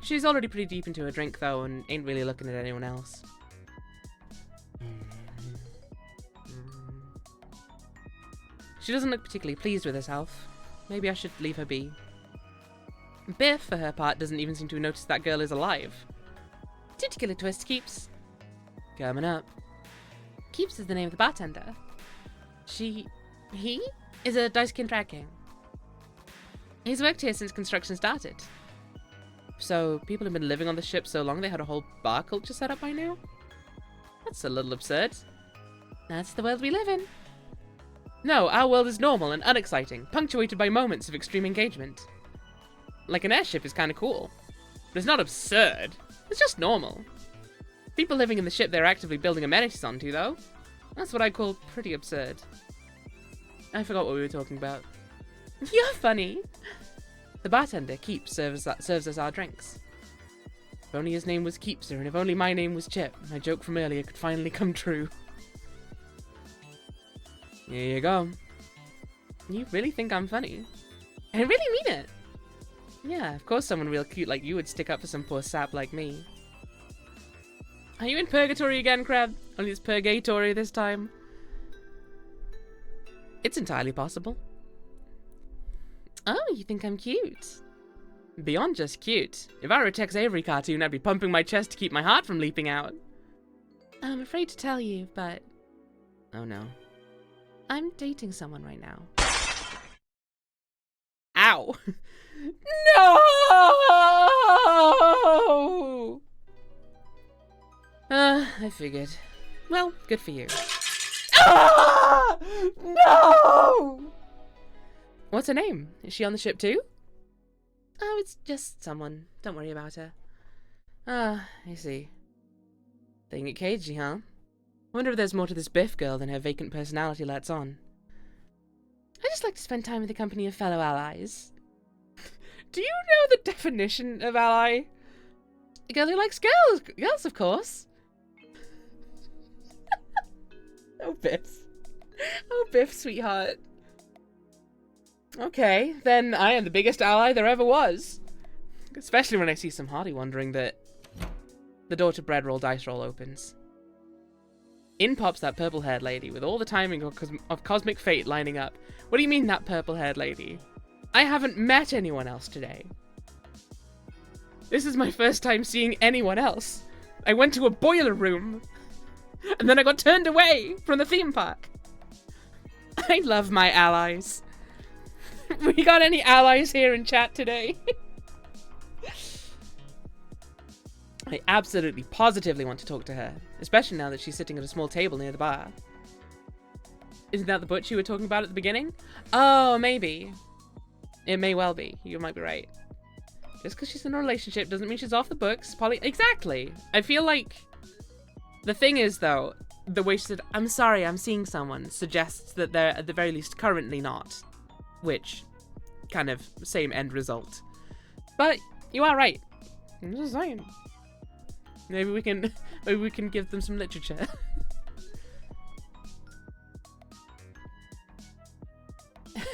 She's already pretty deep into her drink, though, and ain't really looking at anyone else. She doesn't look particularly pleased with herself. Maybe I should leave her be. Biff, for her part, doesn't even seem to have noticed that girl is alive. Titicular twist, Keeps. Coming up. Keeps is the name of the bartender. He is a dice-kin drag king. He's worked here since construction started. So, people have been living on the ship so long they had a whole bar culture set up by now? That's a little absurd. That's the world we live in. No, our world is normal and unexciting, punctuated by moments of extreme engagement. Like an airship is kinda cool. But it's not absurd. It's just normal. People living in the ship they're actively building amenities onto, though. That's what I call pretty absurd. I forgot what we were talking about. You're funny. The bartender, Keeps, serves us our drinks. If only his name was Keepser, and if only my name was Chip, my joke from earlier could finally come true. Here you go. You really think I'm funny? I really mean it. Yeah, of course someone real cute like you would stick up for some poor sap like me. Are you in purgatory again, Crab? Only it's purgatory this time. It's entirely possible. Oh, you think I'm cute? Beyond just cute. If I were a Tex Avery cartoon, I'd be pumping my chest to keep my heart from leaping out. I'm afraid to tell you, but... Oh no. I'm dating someone right now. Ow! No! I figured. Well, good for you. Ah! No! What's her name? Is she on the ship too? Oh, it's just someone. Don't worry about her. Ah, I see. Thinking it cagey, huh? Wonder if there's more to this Biff girl than her vacant personality lets on. I just like to spend time with the company of fellow allies. Do you know the definition of ally? A girl who likes girls. Girls, of course. Oh, Biff. Oh, Biff, sweetheart. Okay, then I am the biggest ally there ever was. Especially when I see some hottie wondering that the door to bread roll dice roll opens. In pops that purple-haired lady with all the timing of cosmic fate lining up. What do you mean, that purple-haired lady? I haven't met anyone else today. This is my first time seeing anyone else. I went to a boiler room, and then I got turned away from the theme park. I love my allies. We got any allies here in chat today? I absolutely, positively want to talk to her, especially now that she's sitting at a small table near the bar. Isn't that the butch you were talking about at the beginning? Oh, maybe. It may well be. You might be right. Just because she's in a relationship doesn't mean she's off the books. Exactly. I feel like... The thing is, though, the way she said, I'm sorry, I'm seeing someone, suggests that they're, at the very least, currently not. Which, kind of, same end result. But, you are right. I'm just saying. Maybe we can give them some literature.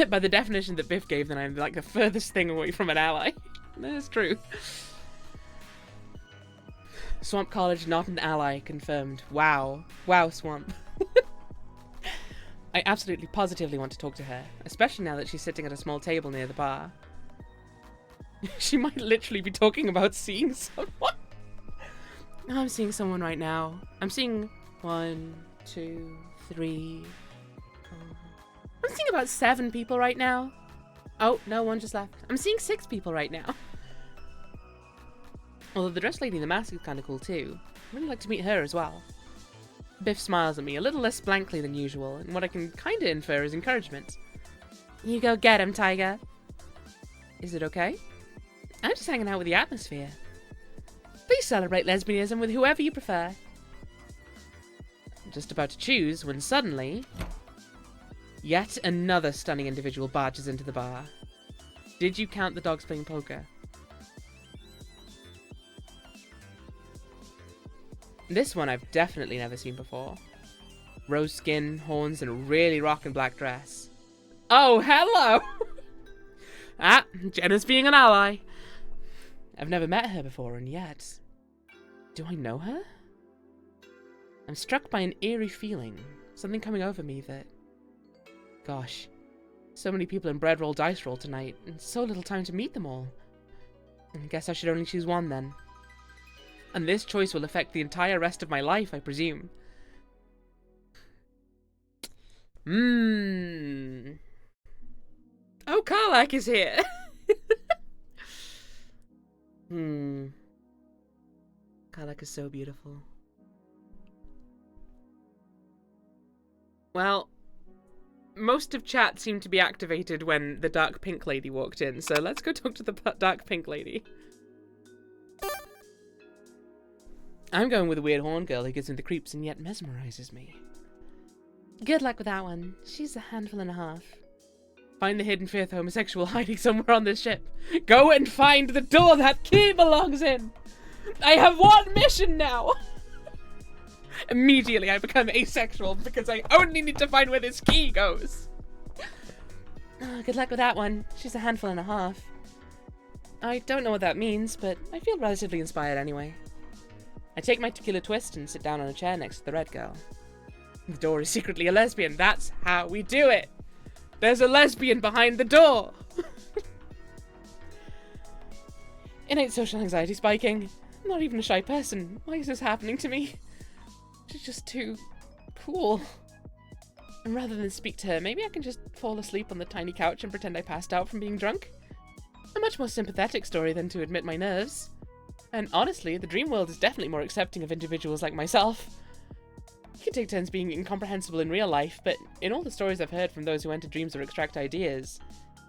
By the definition that Biff gave, then I'm like the furthest thing away from an ally. That's true. Swamp College, not an ally, confirmed. Wow. Wow, Swamp. I absolutely positively want to talk to her, especially now that she's sitting at a small table near the bar. She might literally be talking about seeing someone. I'm seeing someone right now. I'm seeing 1, 2, 3, 4. I'm seeing about 7 people right now. Oh, no, one just left. I'm seeing 6 people right now. Although the dress lady in the mask is kind of cool too. I'd really like to meet her as well. Biff smiles at me, a little less blankly than usual, and what I can kind of infer is encouragement. You go get him, Tiger. Is it okay? I'm just hanging out with the atmosphere. Please celebrate lesbianism with whoever you prefer. I'm just about to choose when suddenly... Yet another stunning individual barges into the bar. Did you count the dogs playing poker? This one I've definitely never seen before. Rose skin, horns, and a really rockin' black dress. Oh, hello! Ah, Jenna's being an ally. I've never met her before, and yet... Do I know her? I'm struck by an eerie feeling. Something coming over me that... Gosh. So many people in bread roll dice roll tonight, and so little time to meet them all. I guess I should only choose one then. And this choice will affect the entire rest of my life, I presume. Oh, Karlak is here! Karlak is so beautiful. Well, most of chat seemed to be activated when the dark pink lady walked in, so let's go talk to the dark pink lady. I'm going with a weird horn girl who gives me the creeps and yet mesmerizes me. Good luck with that one. She's a handful and a half. Find the hidden fifth homosexual hiding somewhere on this ship. Go and find the door that key belongs in! I have one mission now! Immediately I become asexual because I only need to find where this key goes. Oh, good luck with that one. She's a handful and a half. I don't know what that means, but I feel relatively inspired anyway. I take my tequila twist and sit down on a chair next to the red girl. The door is secretly a lesbian. That's how we do it. There's a lesbian behind the door. Innate social anxiety spiking. I'm not even a shy person. Why is this happening to me? She's just too cool. And rather than speak to her, maybe I can just fall asleep on the tiny couch and pretend I passed out from being drunk? A much more sympathetic story than to admit my nerves. And honestly, the dream world is definitely more accepting of individuals like myself. You can take turns being incomprehensible in real life, but in all the stories I've heard from those who enter dreams or extract ideas,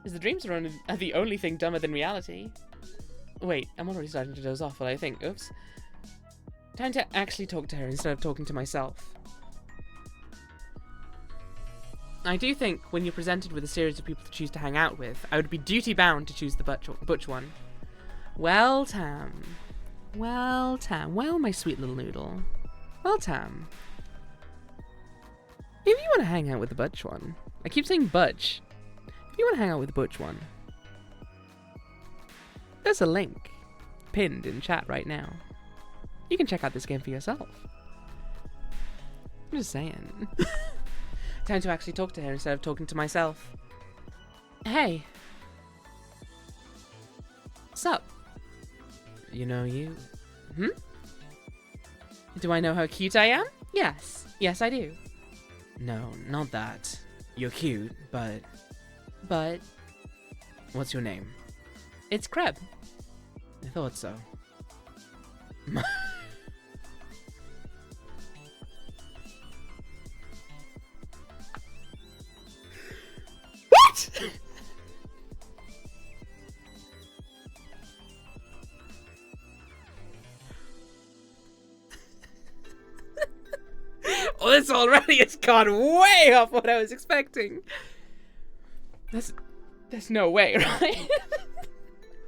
is the dreams are the only thing dumber than reality. Wait, I'm already starting to doze off while I think. Oops. Time to actually talk to her instead of talking to myself. I do think when you're presented with a series of people to choose to hang out with, I would be duty-bound to choose the butch one. Well, Tam. Well, Tam. Well, my sweet little noodle. Well, Tam. If you want to hang out with the butch one, I keep saying butch. If you want to hang out with the butch one, there's a link pinned in chat right now. You can check out this game for yourself. I'm just saying. Time to actually talk to her instead of talking to myself. Hey. Sup? You know you? Do I know how cute I am? Yes. Yes, I do. No, not that. You're cute, but... But... What's your name? It's Kreb. I thought so. What?! Well, this already has gone way off what I was expecting. There's no way, right?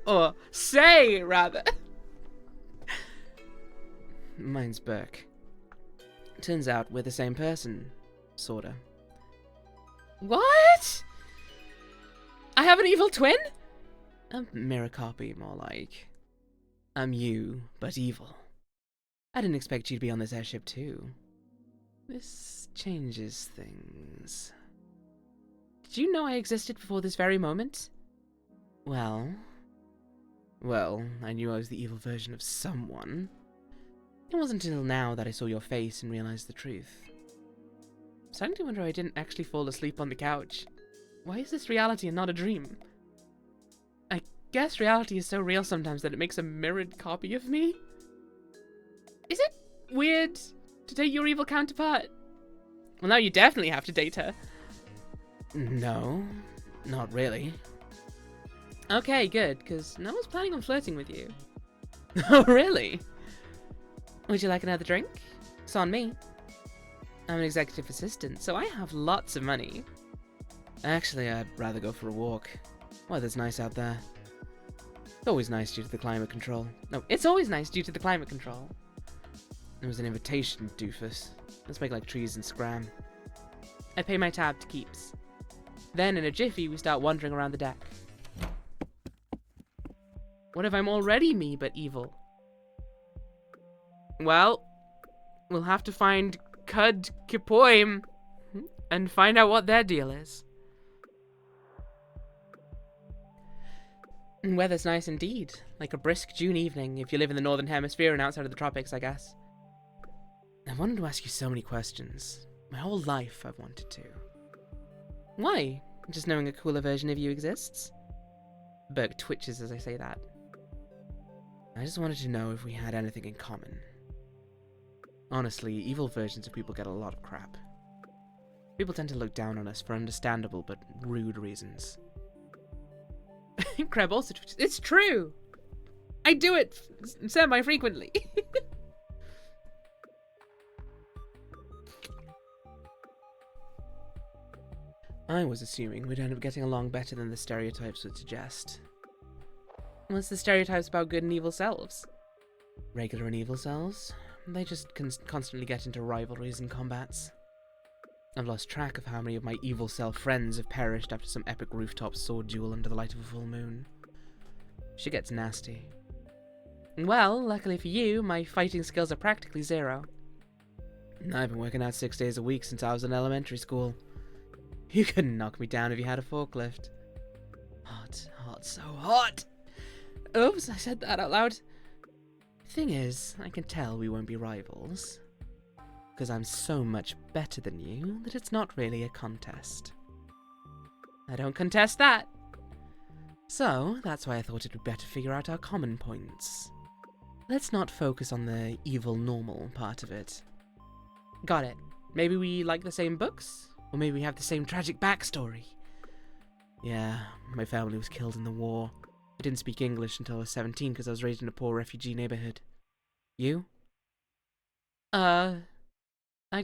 Or say, rather. Mine's Burke. Turns out we're the same person. Sorta. What? I have an evil twin? A mirror copy, more like. I'm you, but evil. I didn't expect you to be on this airship too. This changes things. Did you know I existed before this very moment? Well, I knew I was the evil version of someone. It wasn't until now that I saw your face and realized the truth. I'm starting to wonder I didn't actually fall asleep on the couch. Why is this reality and not a dream? I guess reality is so real sometimes that it makes a mirrored copy of me? Is it weird to date your evil counterpart? Well, now you definitely have to date her. No, not really. Okay, good, because no one's planning on flirting with you. Oh, really? Would you like another drink? It's on me. I'm an executive assistant, so I have lots of money. Actually, I'd rather go for a walk. Weather's nice out there. It's always nice due to the climate control. No, it's always nice due to the climate control. It was an invitation, doofus. Let's make like trees and scram. I pay my tab to keeps. Then, in a jiffy, we start wandering around the deck. What if I'm already me, but evil? Well, we'll have to find Cud Kipoim and find out what their deal is. Weather's nice indeed. Like a brisk June evening, if you live in the Northern Hemisphere and outside of the tropics, I guess. I've wanted to ask you so many questions. My whole life I've wanted to. Why? Just knowing a cooler version of you exists? Burke twitches as I say that. I just wanted to know if we had anything in common. Honestly, evil versions of people get a lot of crap. People tend to look down on us for understandable but rude reasons. Kreb also twitches. It's true! I do it semi-frequently. I was assuming we'd end up getting along better than the stereotypes would suggest. What's the stereotypes about good and evil selves? Regular and evil selves? They just constantly get into rivalries and combats. I've lost track of how many of my evil self friends have perished after some epic rooftop sword duel under the light of a full moon. She gets nasty. Well, luckily for you, my fighting skills are practically zero. I've been working out 6 days a week since I was in elementary school. You couldn't knock me down if you had a forklift. Hot, hot, so hot! Oops, I said that out loud. Thing is, I can tell we won't be rivals. Because I'm so much better than you that it's not really a contest. I don't contest that! So, that's why I thought it would be better to figure out our common points. Let's not focus on the evil normal part of it. Got it. Maybe we like the same books? Or maybe we have the same tragic backstory. Yeah, my family was killed in the war. I didn't speak English until I was 17 because I was raised in a poor refugee neighborhood. You? I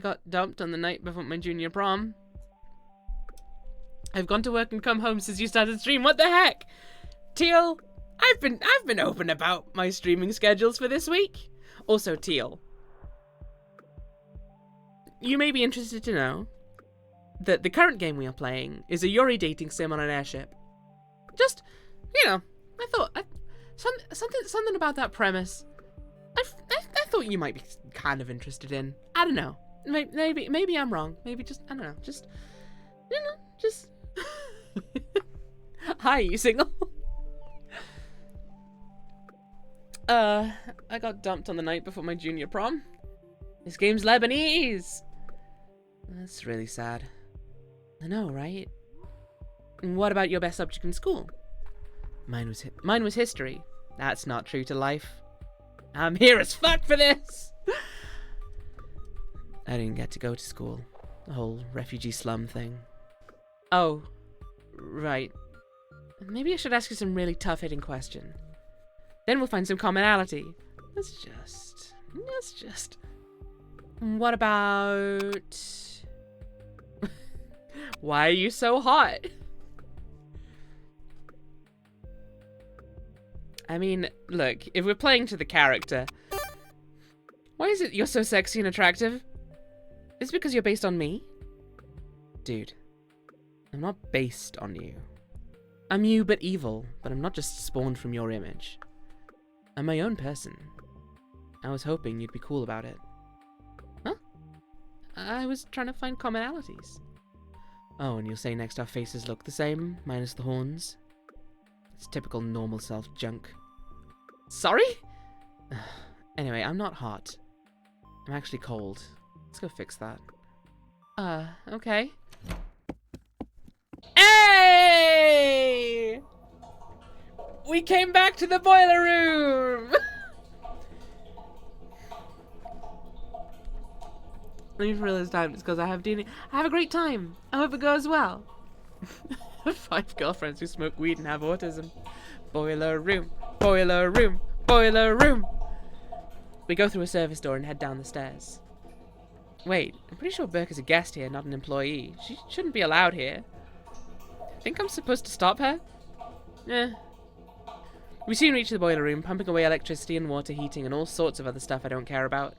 got dumped on the night before my junior prom. I've gone to work and come home since you started stream. What the heck? Teal, I've been open about my streaming schedules for this week. Also, Teal, you may be interested to know that the current game we are playing is a Yuri dating sim on an airship. Just, you know, I thought something about that premise. I thought you might be kind of interested in. I don't know. Maybe I'm wrong. Maybe just I don't know. Just just. Hi, you single? I got dumped on the night before my junior prom. This game's Lebanese. That's really sad. I know, right? And what about your best subject in school? Mine was history. That's not true to life. I'm here as fuck for this. I didn't get to go to school. The whole refugee slum thing. Oh, right. Maybe I should ask you some really tough-hitting question. Then we'll find some commonality. Let's just. What about... Why are you so hot? I mean, look, if we're playing to the character, why is it you're so sexy and attractive? Is it because you're based on me? Dude, I'm not based on you. I'm you but evil, but I'm not just spawned from your image. I'm my own person. I was hoping you'd be cool about it. Huh? I was trying to find commonalities. Oh, and you'll say next our faces look the same, minus the horns? It's typical normal self junk. Sorry? Anyway, I'm not hot. I'm actually cold. Let's go fix that. Okay. Hey! We came back to the boiler room! Let me fill this time just because I have a great time. I hope it goes well. 5 girlfriends who smoke weed and have autism. Boiler room, boiler room, boiler room. We go through a service door and head down the stairs. Wait, I'm pretty sure Burke is a guest here, not an employee. She shouldn't be allowed here. Think I'm supposed to stop her? Eh. We soon reach the boiler room, pumping away electricity and water heating and all sorts of other stuff I don't care about.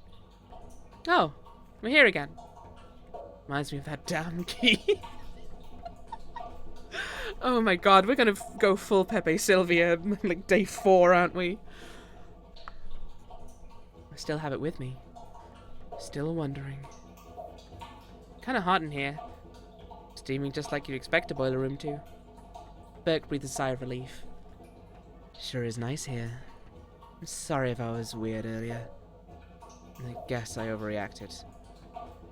Oh, we're here again. Reminds me of that damn key. Oh my god, we're gonna go full Pepe Sylvia like day 4, aren't we? I still have it with me. Still wondering. Kinda hot in here. Steaming just like you'd expect a boiler room to. Burke breathed a sigh of relief. Sure is nice here. I'm sorry if I was weird earlier. I guess I overreacted.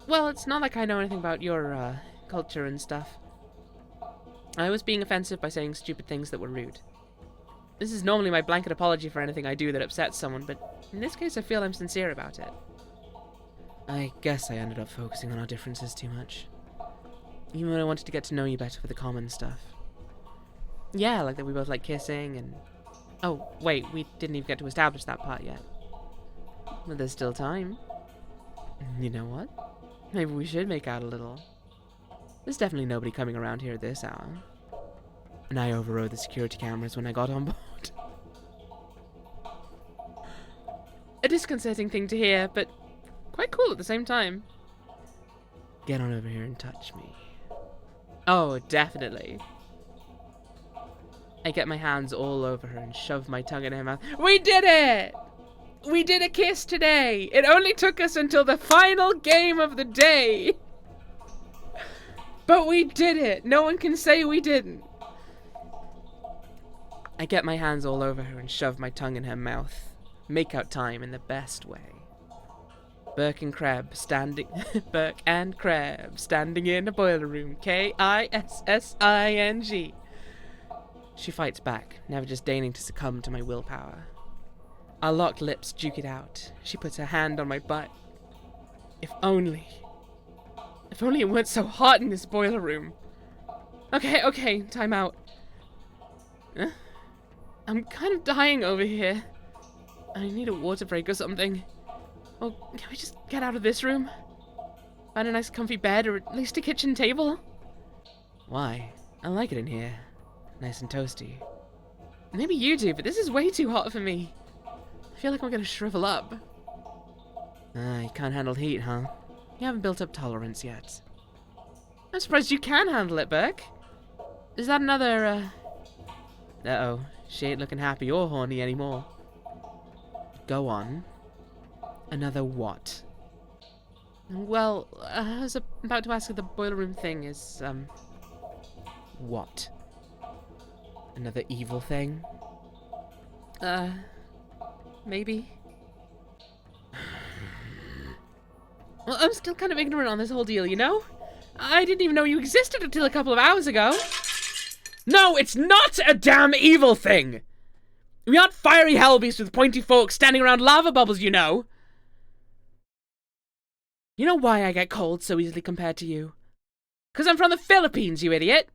Well, it's not like I know anything about your, culture and stuff. I was being offensive by saying stupid things that were rude. This is normally my blanket apology for anything I do that upsets someone, but in this case I feel I'm sincere about it. I guess I ended up focusing on our differences too much. Even when I wanted to get to know you better for the common stuff. Yeah, like that we both like kissing and... Oh, wait, we didn't even get to establish that part yet. But there's still time. You know what? Maybe we should make out a little. There's definitely nobody coming around here at this hour. And I overrode the security cameras when I got on board. A disconcerting thing to hear, but quite cool at the same time. Get on over here and touch me. Oh, definitely. I get my hands all over her and shove my tongue in her mouth. We did it! We did a kiss today! It only took us until the final game of the day! But we did it! No one can say we didn't! I get my hands all over her and shove my tongue in her mouth. Make out time in the best way. Burke and Crab standing in a boiler room. Kissing. She fights back, never just deigning to succumb to my willpower. Our locked lips duke it out. She puts her hand on my butt. If only it weren't so hot in this boiler room. Okay, time out. I'm kind of dying over here. I need a water break or something. Oh, can we just get out of this room? Find a nice comfy bed or at least a kitchen table? Why? I like it in here. Nice and toasty. Maybe you do, but this is way too hot for me. I feel like I'm gonna shrivel up. You can't handle heat, huh? You haven't built up tolerance yet. I'm surprised you can handle it, Burke. Is that another, Uh-oh. She ain't looking happy or horny anymore. Go on. Another what? Well, I was about to ask if the boiler room thing is, what? Another evil thing? Maybe? Well, I'm still kind of ignorant on this whole deal, you know? I didn't even know you existed until a couple of hours ago. No, it's not a damn evil thing! We aren't fiery hellbeasts with pointy forks standing around lava bubbles, you know! You know why I get cold so easily compared to you? 'Cause I'm from the Philippines, you idiot!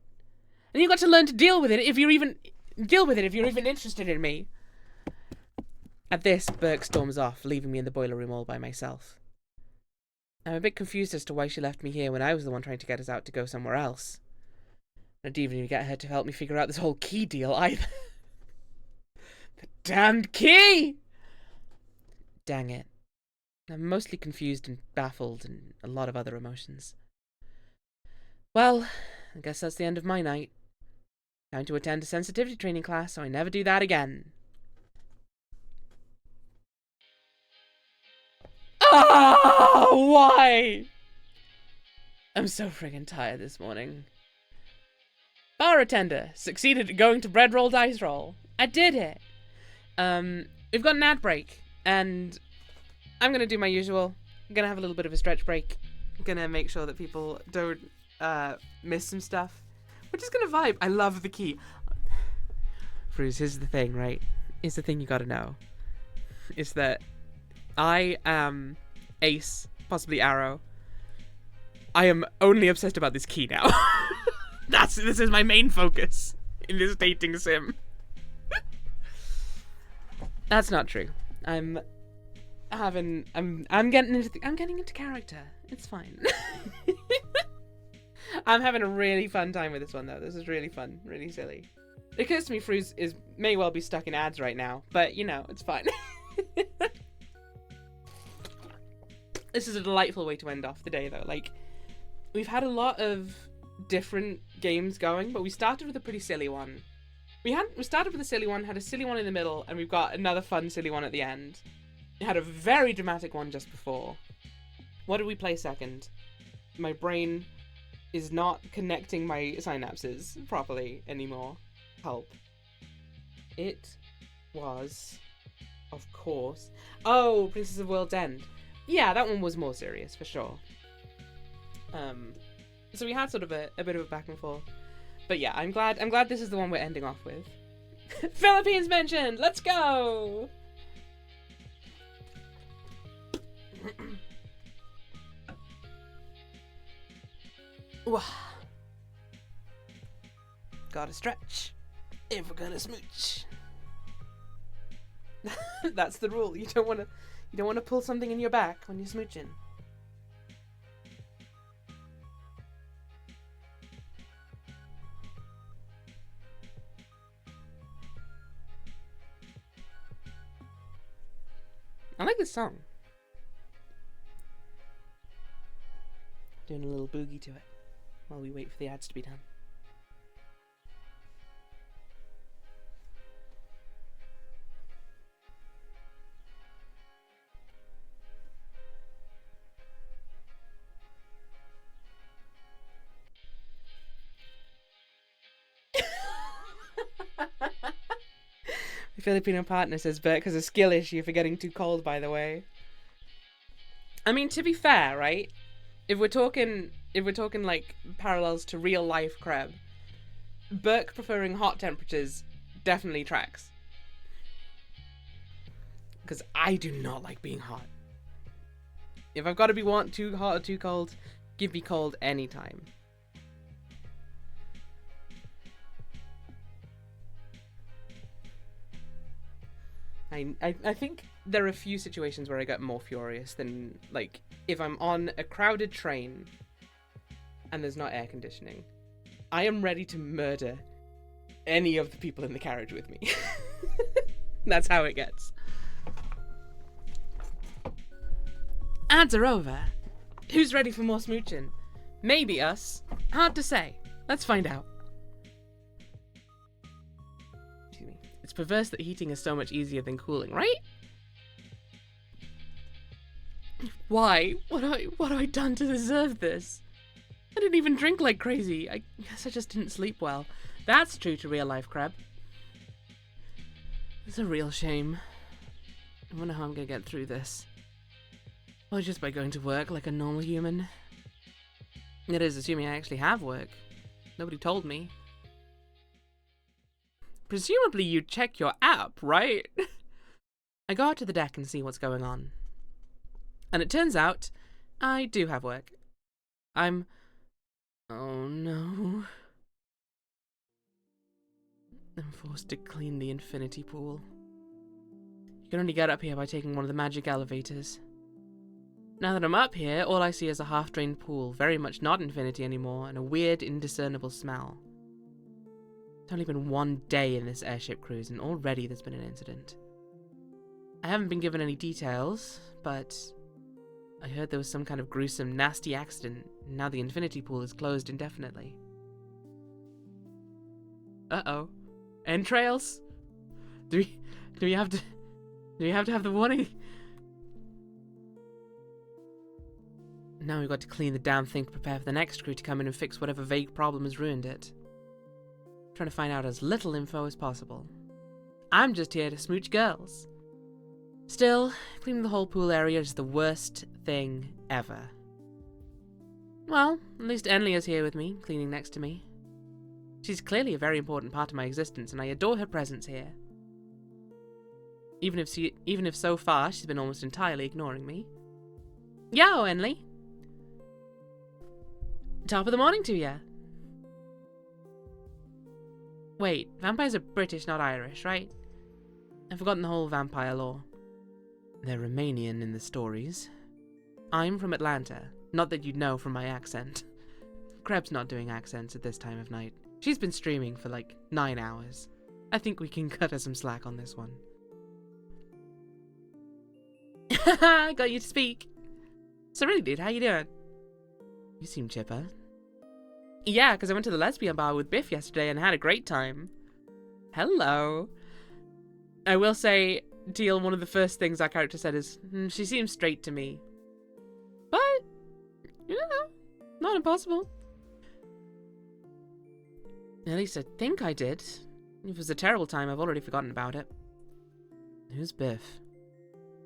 And you got to learn to deal with it if you're even interested in me. At this, Burke storms off, leaving me in the boiler room all by myself. I'm a bit confused as to why she left me here when I was the one trying to get us out to go somewhere else. I didn't even get her to help me figure out this whole key deal either. The damned key! Dang it. I'm mostly confused and baffled and a lot of other emotions. Well, I guess that's the end of my night. Time to attend a sensitivity training class so I never do that again. Oh, why? I'm so friggin' tired this morning. Bar attender. Succeeded at going to bread roll dice roll. I did it. We've got an ad break, and I'm gonna do my usual. I'm gonna have a little bit of a stretch break. I'm gonna make sure that people don't miss some stuff. We're just gonna vibe. I love the key. Fruze, here's the thing, right? Here's the thing you gotta know. Is that I am Ace, possibly Arrow. I am only obsessed about this key now. This is my main focus in this dating sim. That's not true. I'm getting into character. It's fine. I'm having a really fun time with this one though. This is really fun, really silly. It occurs to me Fruze may well be stuck in ads right now, but you know, it's fine. This is a delightful way to end off the day though. Like, we've had a lot of different games going, but we started with a pretty silly one. We started with a silly one, had a silly one in the middle, and we've got another fun silly one at the end. We had a very dramatic one just before. What did we play second? My brain is not connecting my synapses properly anymore. Help. It was, of course, oh, Princess of World's End. Yeah, that one was more serious for sure. So we had sort of a bit of a back and forth. But yeah, I'm glad this is the one we're ending off with. Philippines mentioned! Let's go! Gotta stretch if we're gonna smooch. That's the rule. You don't wanna pull something in your back when you're smooching. I like this song. Doing a little boogie to it while we wait for the ads to be done. My Filipino partner says Burke has a skill issue for getting too cold, by the way. I mean, to be fair, right? If we're talking like parallels to real life Kreb, Burke preferring hot temperatures definitely tracks. Because I do not like being hot. If I've got to be too hot or too cold, give me cold anytime. I think there are a few situations where I get more furious than, like, if I'm on a crowded train and there's not air conditioning. I am ready to murder any of the people in the carriage with me. That's how it gets. Ads are over. Who's ready for more smooching? Maybe us. Hard to say. Let's find out. Excuse me. It's perverse that heating is so much easier than cooling, right? Why? What have I done to deserve this? I didn't even drink like crazy. I guess I just didn't sleep well. That's true to real life, Crab. It's a real shame. I wonder how I'm gonna get through this. Well, just by going to work like a normal human. It is, assuming I actually have work. Nobody told me. Presumably you check your app, right? I go out to the deck and see what's going on. And it turns out, I do have work. Oh no. I'm forced to clean the infinity pool. You can only get up here by taking one of the magic elevators. Now that I'm up here, all I see is a half-drained pool, very much not infinity anymore, and a weird, indiscernible smell. It's only been one day in this airship cruise, and already there's been an incident. I haven't been given any details, but I heard there was some kind of gruesome, nasty accident, and now the infinity pool is closed indefinitely. Uh-oh. Entrails? Do we have to have the warning? Now we've got to clean the damn thing to prepare for the next crew to come in and fix whatever vague problem has ruined it. I'm trying to find out as little info as possible. I'm just here to smooch girls. Still, cleaning the whole pool area is the worst thing ever. Well, at least Enlia's here with me, cleaning next to me. She's clearly a very important part of my existence, and I adore her presence here. Even if so far she's been almost entirely ignoring me. Yo, Enli! Top of the morning to ya! Wait, vampires are British, not Irish, right? I've forgotten the whole vampire lore. They're Romanian in the stories. I'm from Atlanta, not that you'd know from my accent. Kreb's not doing accents at this time of night. She's been streaming for like 9 hours. I think we can cut her some slack on this one. Haha, got you to speak. So really, dude, how you doing? You seem chipper. Yeah, because I went to the lesbian bar with Biff yesterday and had a great time. Hello. I will say, Teal, one of the first things our character said is, she seems straight to me. But, you know, not impossible. At least I think I did. If it was a terrible time, I've already forgotten about it. Who's Biff?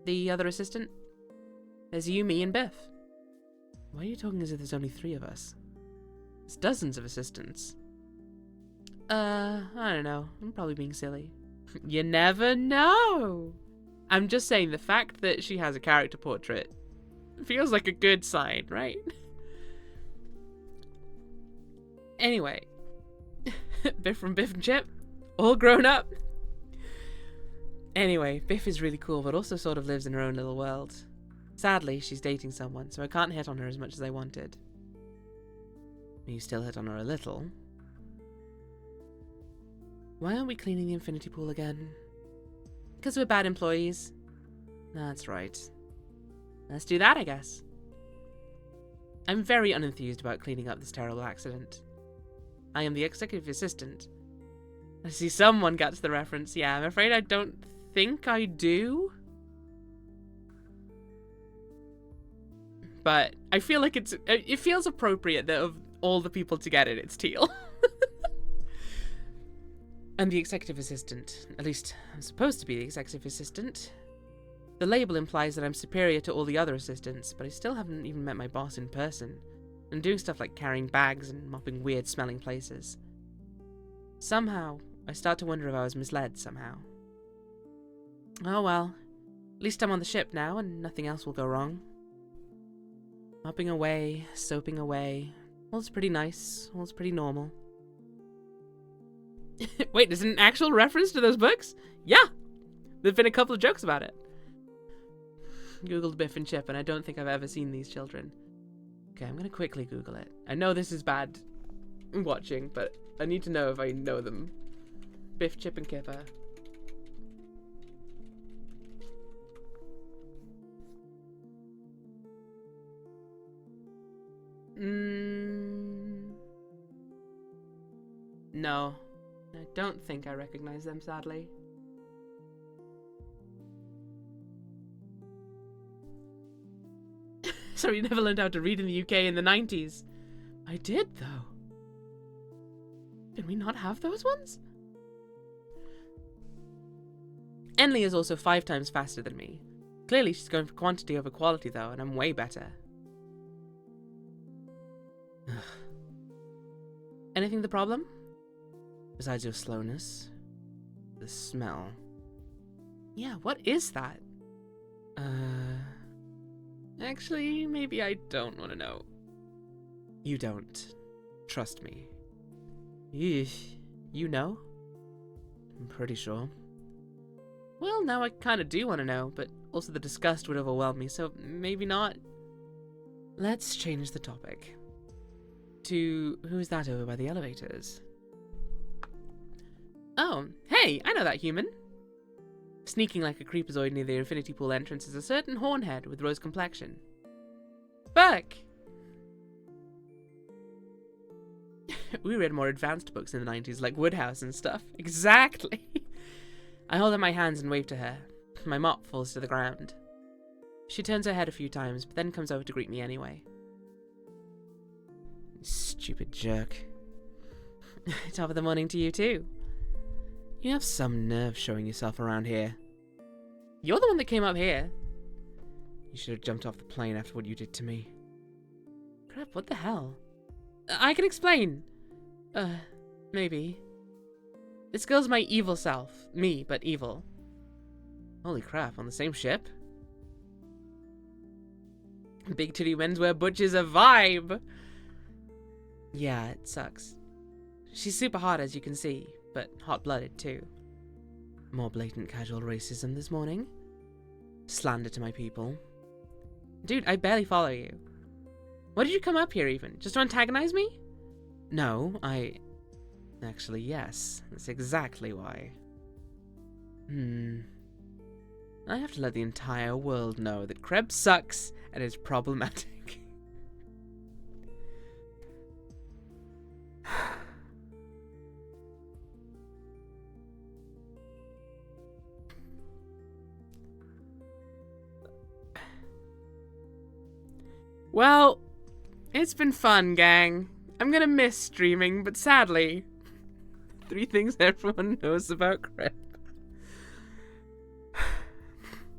The other assistant? There's you, me, and Biff. Why are you talking as if there's only 3 of us? There's dozens of assistants. I don't know. I'm probably being silly. You never know! I'm just saying the fact that she has a character portrait feels like a good sign, right? Anyway. Biff from Biff and Chip. All grown up. Anyway, Biff is really cool, but also sort of lives in her own little world. Sadly, she's dating someone, so I can't hit on her as much as I wanted. You still hit on her a little. Why aren't we cleaning the infinity pool again? Because we're bad employees. That's right. Let's do that, I guess. I'm very unenthused about cleaning up this terrible accident. I am the executive assistant. I see someone gets the reference. Yeah, I'm afraid I don't think I do. But I feel like it feels appropriate that of all the people to get it, it's Teal. I'm the executive assistant. At least, I'm supposed to be the executive assistant. The label implies that I'm superior to all the other assistants, but I still haven't even met my boss in person. I'm doing stuff like carrying bags and mopping weird-smelling places. Somehow, I start to wonder if I was misled somehow. Oh well. At least I'm on the ship now, and nothing else will go wrong. Mopping away, soaping away. All's pretty nice. All's pretty normal. Wait, is it an actual reference to those books? Yeah! There've been a couple of jokes about it. Googled Biff and Chip, and I don't think I've ever seen these children. Okay, I'm gonna quickly Google it. I know this is bad watching, but I need to know if I know them. Biff, Chip, and Kipper. No, I don't think I recognize them, sadly. So you never learned how to read in the UK in the 90s. I did, though. Can we not have those ones? Enley is also 5 times faster than me. Clearly she's going for quantity over quality, though, and I'm way better. Anything the problem? Besides your slowness? The smell. Yeah, what is that? Actually, maybe I don't want to know. You don't. Trust me. Eesh. You know? I'm pretty sure. Well, now I kind of do want to know, but also the disgust would overwhelm me, so maybe not. Let's change the topic. To who's that over by the elevators? Oh, hey, I know that human. Sneaking like a creepazoid near the infinity pool entrance is a certain hornhead with rose complexion. Burke! We read more advanced books in the 90s, like Woodhouse and stuff. Exactly! I hold out my hands and wave to her. My mop falls to the ground. She turns her head a few times, but then comes over to greet me anyway. Stupid jerk. Top of the morning to you too. You have some nerve showing yourself around here. You're the one that came up here. You should have jumped off the plane after what you did to me. Crap, what the hell? I can explain. Maybe. This girl's my evil self. Me, but evil. Holy crap, on the same ship? Big titty menswear butch is a vibe! Yeah, it sucks. She's super hot, as you can see, but hot-blooded too. More blatant casual racism this morning. Slander to my people. Dude, I barely follow you. Why did you come up here even? Just to antagonize me? No, Actually, yes. That's exactly why. I have to let the entire world know that Krebs sucks and is problematic. Well, it's been fun, gang. I'm gonna miss streaming, but sadly, 3 things everyone knows about Crep.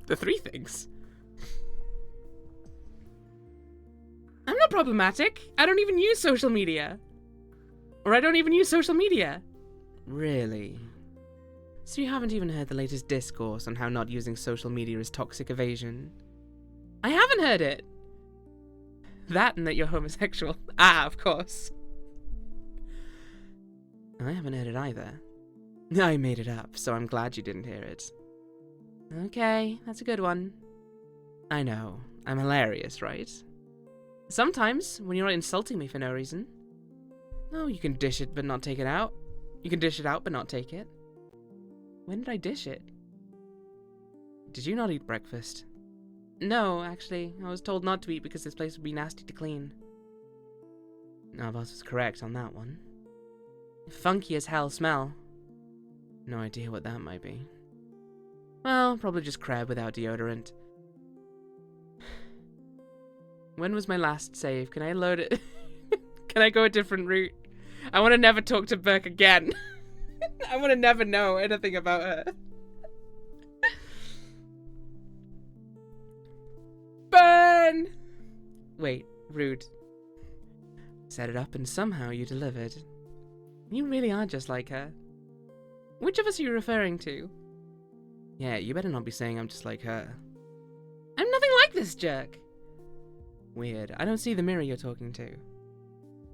The 3 things? I'm not problematic. I don't even use social media. Or I don't even use social media. Really? So you haven't even heard the latest discourse on how not using social media is toxic evasion? I haven't heard it. That and that you're homosexual. Ah, of course. I haven't heard it either. I made it up, so I'm glad you didn't hear it. Okay, that's a good one. I know, I'm hilarious, right? Sometimes, when you're not insulting me for no reason. Oh, you can dish it but not take it out. You can dish it out but not take it. When did I dish it? Did you not eat breakfast? No, actually, I was told not to eat because this place would be nasty to clean. Our boss was correct on that one. Funky as hell smell. No idea what that might be. Well, probably just crab without deodorant. When was my last save? Can I load it? Can I go a different route? I want to never talk to Burke again. I want to never know anything about her. Burn! Wait, rude. Set it up and somehow you delivered. You really are just like her. Which of us are you referring to? Yeah, you better not be saying I'm just like her. I'm nothing like this jerk. Weird. I don't see the mirror you're talking to.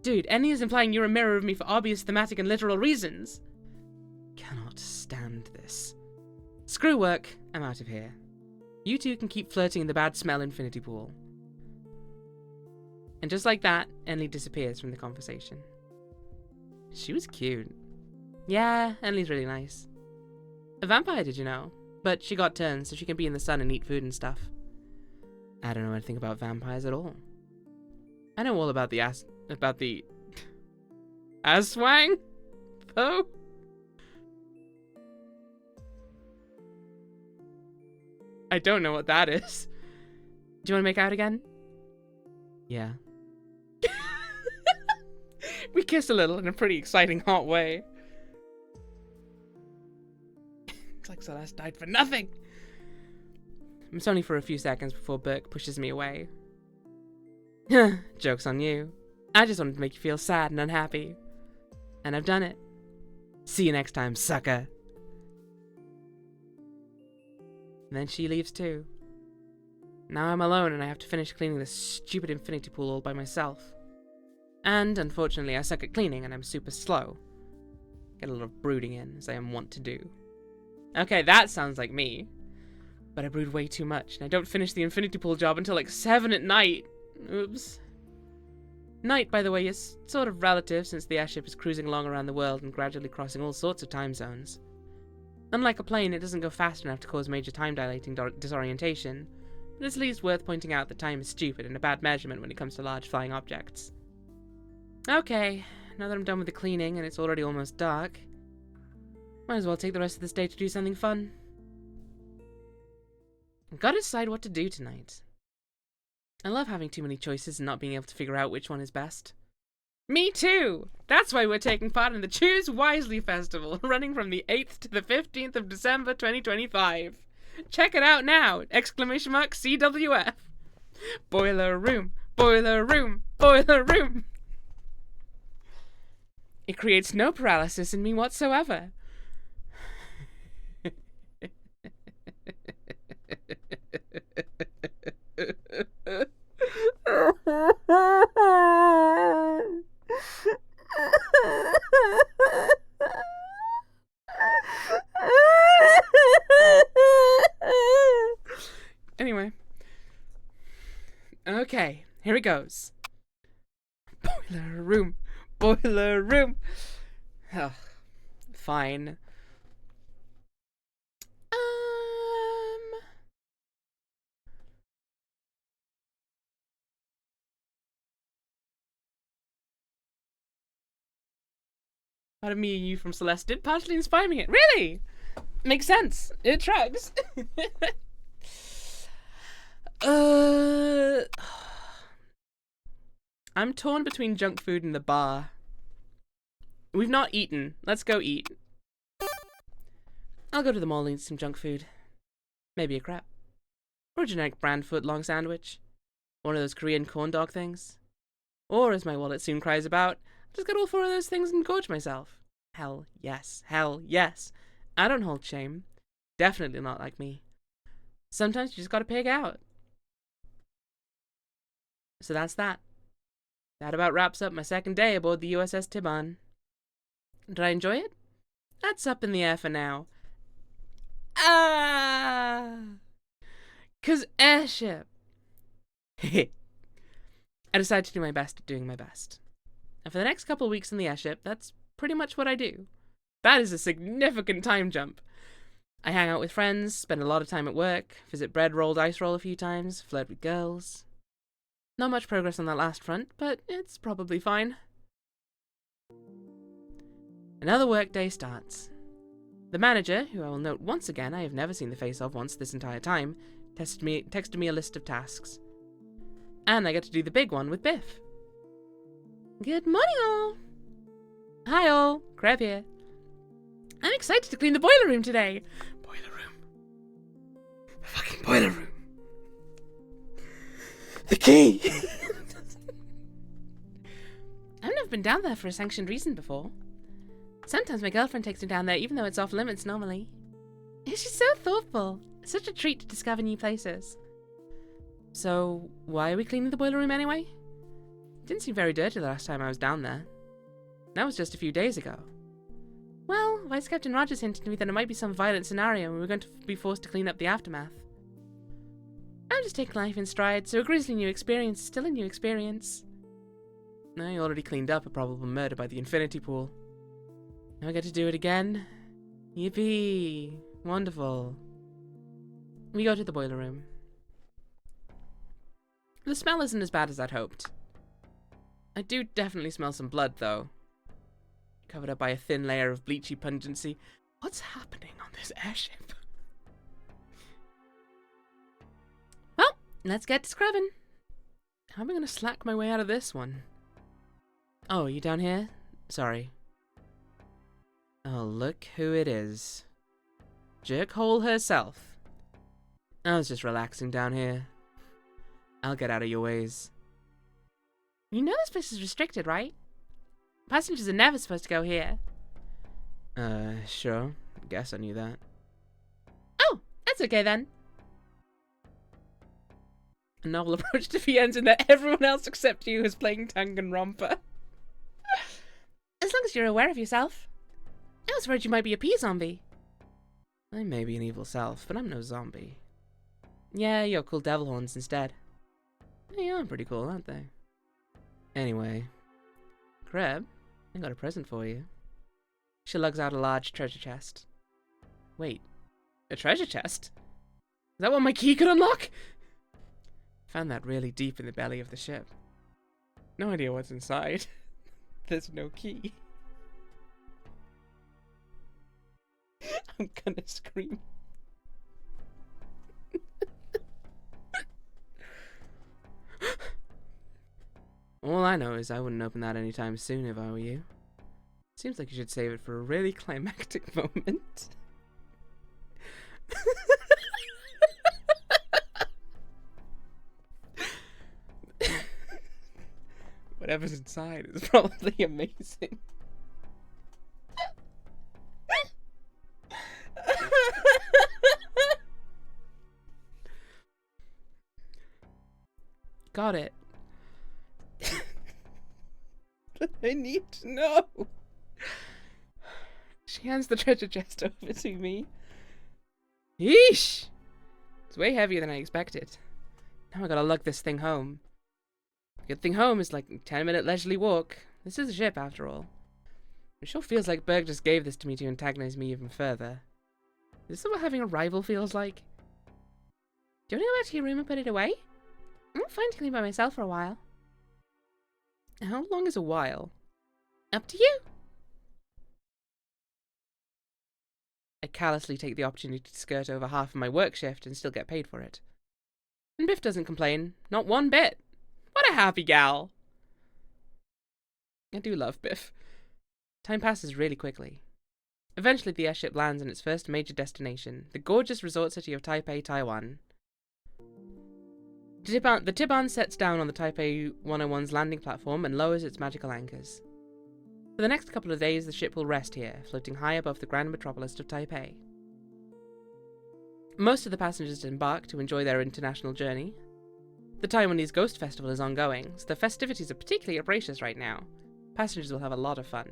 Dude, Ennie is implying you're a mirror of me for obvious thematic and literal reasons. Cannot stand this. Screw work. I'm out of here. You two can keep flirting in the bad smell infinity pool. And just like that, Enlie disappears from the conversation. She was cute. Yeah, Enlie's really nice. A vampire, did you know? But she got turned so she can be in the sun and eat food and stuff. I don't know anything about vampires at all. I know all about the aswang? though? I don't know what that is. Do you want to make out again? Yeah. We kiss a little in a pretty exciting, hot way. It's like Celeste died for nothing. It's only for a few seconds before Burke pushes me away. Joke's on you. I just wanted to make you feel sad and unhappy. And I've done it. See you next time, sucker. And then she leaves too. Now I'm alone and I have to finish cleaning this stupid infinity pool all by myself. And, unfortunately, I suck at cleaning and I'm super slow. Get a lot of brooding in, as I am wont to do. Okay, that sounds like me. But I brood way too much, and I don't finish the infinity pool job until like 7 at night. Oops. Night, by the way, is sort of relative since the airship is cruising along around the world and gradually crossing all sorts of time zones. Unlike a plane, it doesn't go fast enough to cause major time-dilating disorientation, but it's at least worth pointing out that time is stupid and a bad measurement when it comes to large flying objects. Okay, now that I'm done with the cleaning and it's already almost dark, might as well take the rest of this day to do something fun. I've got to decide what to do tonight. I love having too many choices and not being able to figure out which one is best. Me too! That's why we're taking part in the Choose Wisely Festival, running from the 8th to the 15th of December 2025. Check it out now! !CWF! Boiler room! Boiler room! Boiler room! It creates no paralysis in me whatsoever. Anyway. Okay, here it goes. Boiler room. Boiler room. Oh, fine. Part of me and you from Celeste did partially inspire me. Really? Makes sense. It tracks. I'm torn between junk food and the bar. We've not eaten. Let's go eat. I'll go to the mall and eat some junk food. Maybe a crepe. Or a generic brand footlong sandwich. One of those Korean corn dog things. Or, as my wallet soon cries about, just get all 4 of those things and gorge myself. Hell yes. Hell yes. I don't hold shame. Definitely not like me. Sometimes you just gotta pig out. So that's that. That about wraps up my second day aboard the USS Tiban. Did I enjoy it? That's up in the air for now. 'Cause Airship. I decided to do my best at doing my best. And for the next couple of weeks in the Airship, that's pretty much what I do. That is a significant time jump. I hang out with friends, spend a lot of time at work, visit Bread Roll Dice Roll a few times, flirt with girls. Not much progress on that last front, but it's probably fine. Another workday starts. The manager, who I will note once again I have never seen the face of once this entire time, texted me a list of tasks. And I get to do the big one with Biff. Good morning, all. Hi, all. Crab here. I'm excited to clean the boiler room today. Boiler room. The fucking boiler room. The key. I've never been down there for a sanctioned reason before. Sometimes my girlfriend takes me down there even though it's off limits normally. She's so thoughtful. It's such a treat to discover new places. So, why are we cleaning the boiler room anyway? It didn't seem very dirty the last time I was down there. That was just a few days ago. Well, Vice Captain Rogers hinted to me that it might be some violent scenario and we were going to be forced to clean up the aftermath. I'm just taking life in stride, so a grisly new experience is still a new experience. I already cleaned up a probable murder by the infinity pool. Now I get to do it again. Yippee! Wonderful. We go to the boiler room. The smell isn't as bad as I'd hoped. I do definitely smell some blood, though. covered up by a thin layer of bleachy pungency. What's happening on this airship? Well, let's get to scrubbing. How am I going to slack my way out of this one? Oh, are you down here? Sorry. Oh, look who it is. Jerkhole herself. I was just relaxing down here. I'll get out of your ways. You know this place is restricted, right? Passengers are never supposed to go here. Sure. Guess I knew that. Oh, that's okay then. A novel approach to the ends in that everyone else except you is playing Danganronpa. As long as you're aware of yourself. I was worried you might be a pea zombie. I may be an evil self, but I'm no zombie. Yeah, you're cool devil horns instead. They are pretty cool, aren't they? Anyway, Crab, I got a present for you. She lugs out a large treasure chest. Wait, a treasure chest? Is that what my key could unlock? Found that really deep in the belly of the ship. No idea what's inside. There's no key. I'm gonna scream. All I know is I wouldn't open that anytime soon if I were you. Seems like you should save it for a really climactic moment. Whatever's inside is probably amazing. Got it. I need to know. She hands the treasure chest over to me. Yeesh! It's way heavier than I expected. Now I gotta lug this thing home. Good thing home is like a 10-minute leisurely walk. This is a ship, after all. It sure feels like Berg just gave this to me to antagonize me even further. Is this what having a rival feels like? Do you want to go back to your room and put it away? I'm fine to clean by myself for a while. How long is a while? Up to you. I callously take the opportunity to skirt over half of my work shift and still get paid for it. And Biff doesn't complain, not one bit. What a happy gal. I do love Biff. Time passes really quickly. Eventually the airship lands in its first major destination, the gorgeous resort city of Taipei, Taiwan. The Tiban sets down on the Taipei 101's landing platform and lowers its magical anchors. For the next couple of days, the ship will rest here, floating high above the grand metropolis of Taipei. Most of the passengers embark to enjoy their international journey. The Taiwanese Ghost Festival is ongoing, so the festivities are particularly rapacious right now. Passengers will have a lot of fun.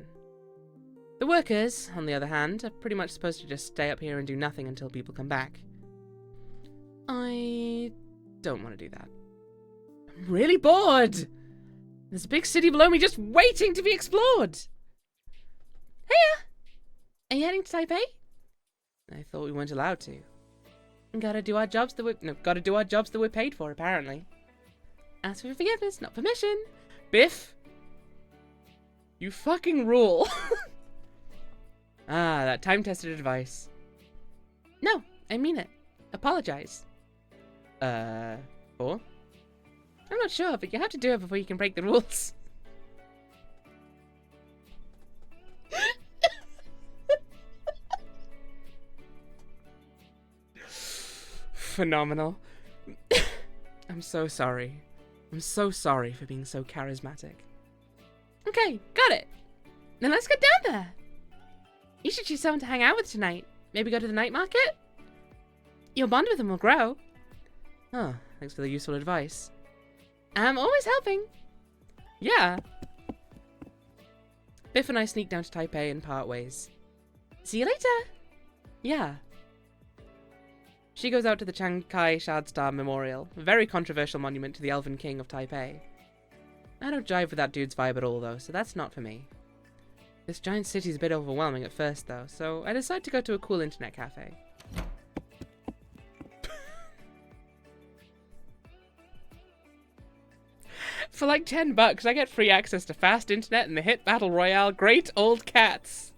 The workers, on the other hand, are pretty much supposed to just stay up here and do nothing until people come back. I don't want to do that. I'm really bored! There's a big city below me just waiting to be explored! Hiya! Are you heading to Taipei? I thought we weren't allowed to. Gotta do our jobs that we're paid for, apparently. Ask for forgiveness, not permission. Biff! You fucking rule! Ah, that time-tested advice. No, I mean it. Apologize. For? I'm not sure, but you have to do it before you can break the rules. Phenomenal. I'm so sorry. I'm so sorry for being so charismatic. Okay, got it. Then let's get down there. You should choose someone to hang out with tonight. Maybe go to the night market? Your bond with them will grow. Oh, thanks for the useful advice. I'm always helping. Yeah. Biff and I sneak down to Taipei and part ways. See you later. Yeah. She goes out to the Chiang Kai-shad Star Memorial, a very controversial monument to the Elven King of Taipei. I don't jive with that dude's vibe at all, though, so that's not for me. This giant city's a bit overwhelming at first, though, so I decide to go to a cool internet cafe. For like $10, I get free access to fast internet and the hit battle royale Great Old Cats.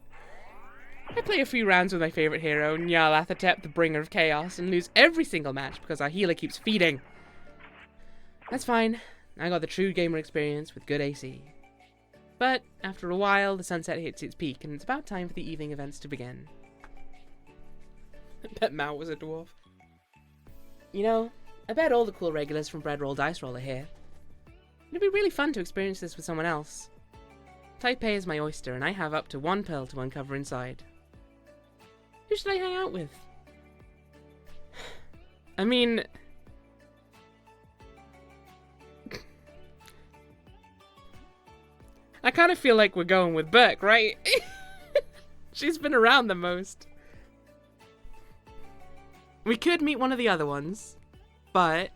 I play a few rounds with my favorite hero, Nyarlathotep, the bringer of chaos, and lose every single match because our healer keeps feeding. That's fine. I got the true gamer experience with good AC. But after a while, the sunset hits its peak, and it's about time for the evening events to begin. I bet Mao was a dwarf. You know, I bet all the cool regulars from Bread Roll Dice Roll are here. It'd be really fun to experience this with someone else. Taipei is my oyster, and I have up to 1 pearl to uncover inside. Who should I hang out with? I mean... I kind of feel like we're going with Burke, right? She's been around the most. We could meet one of the other ones, but...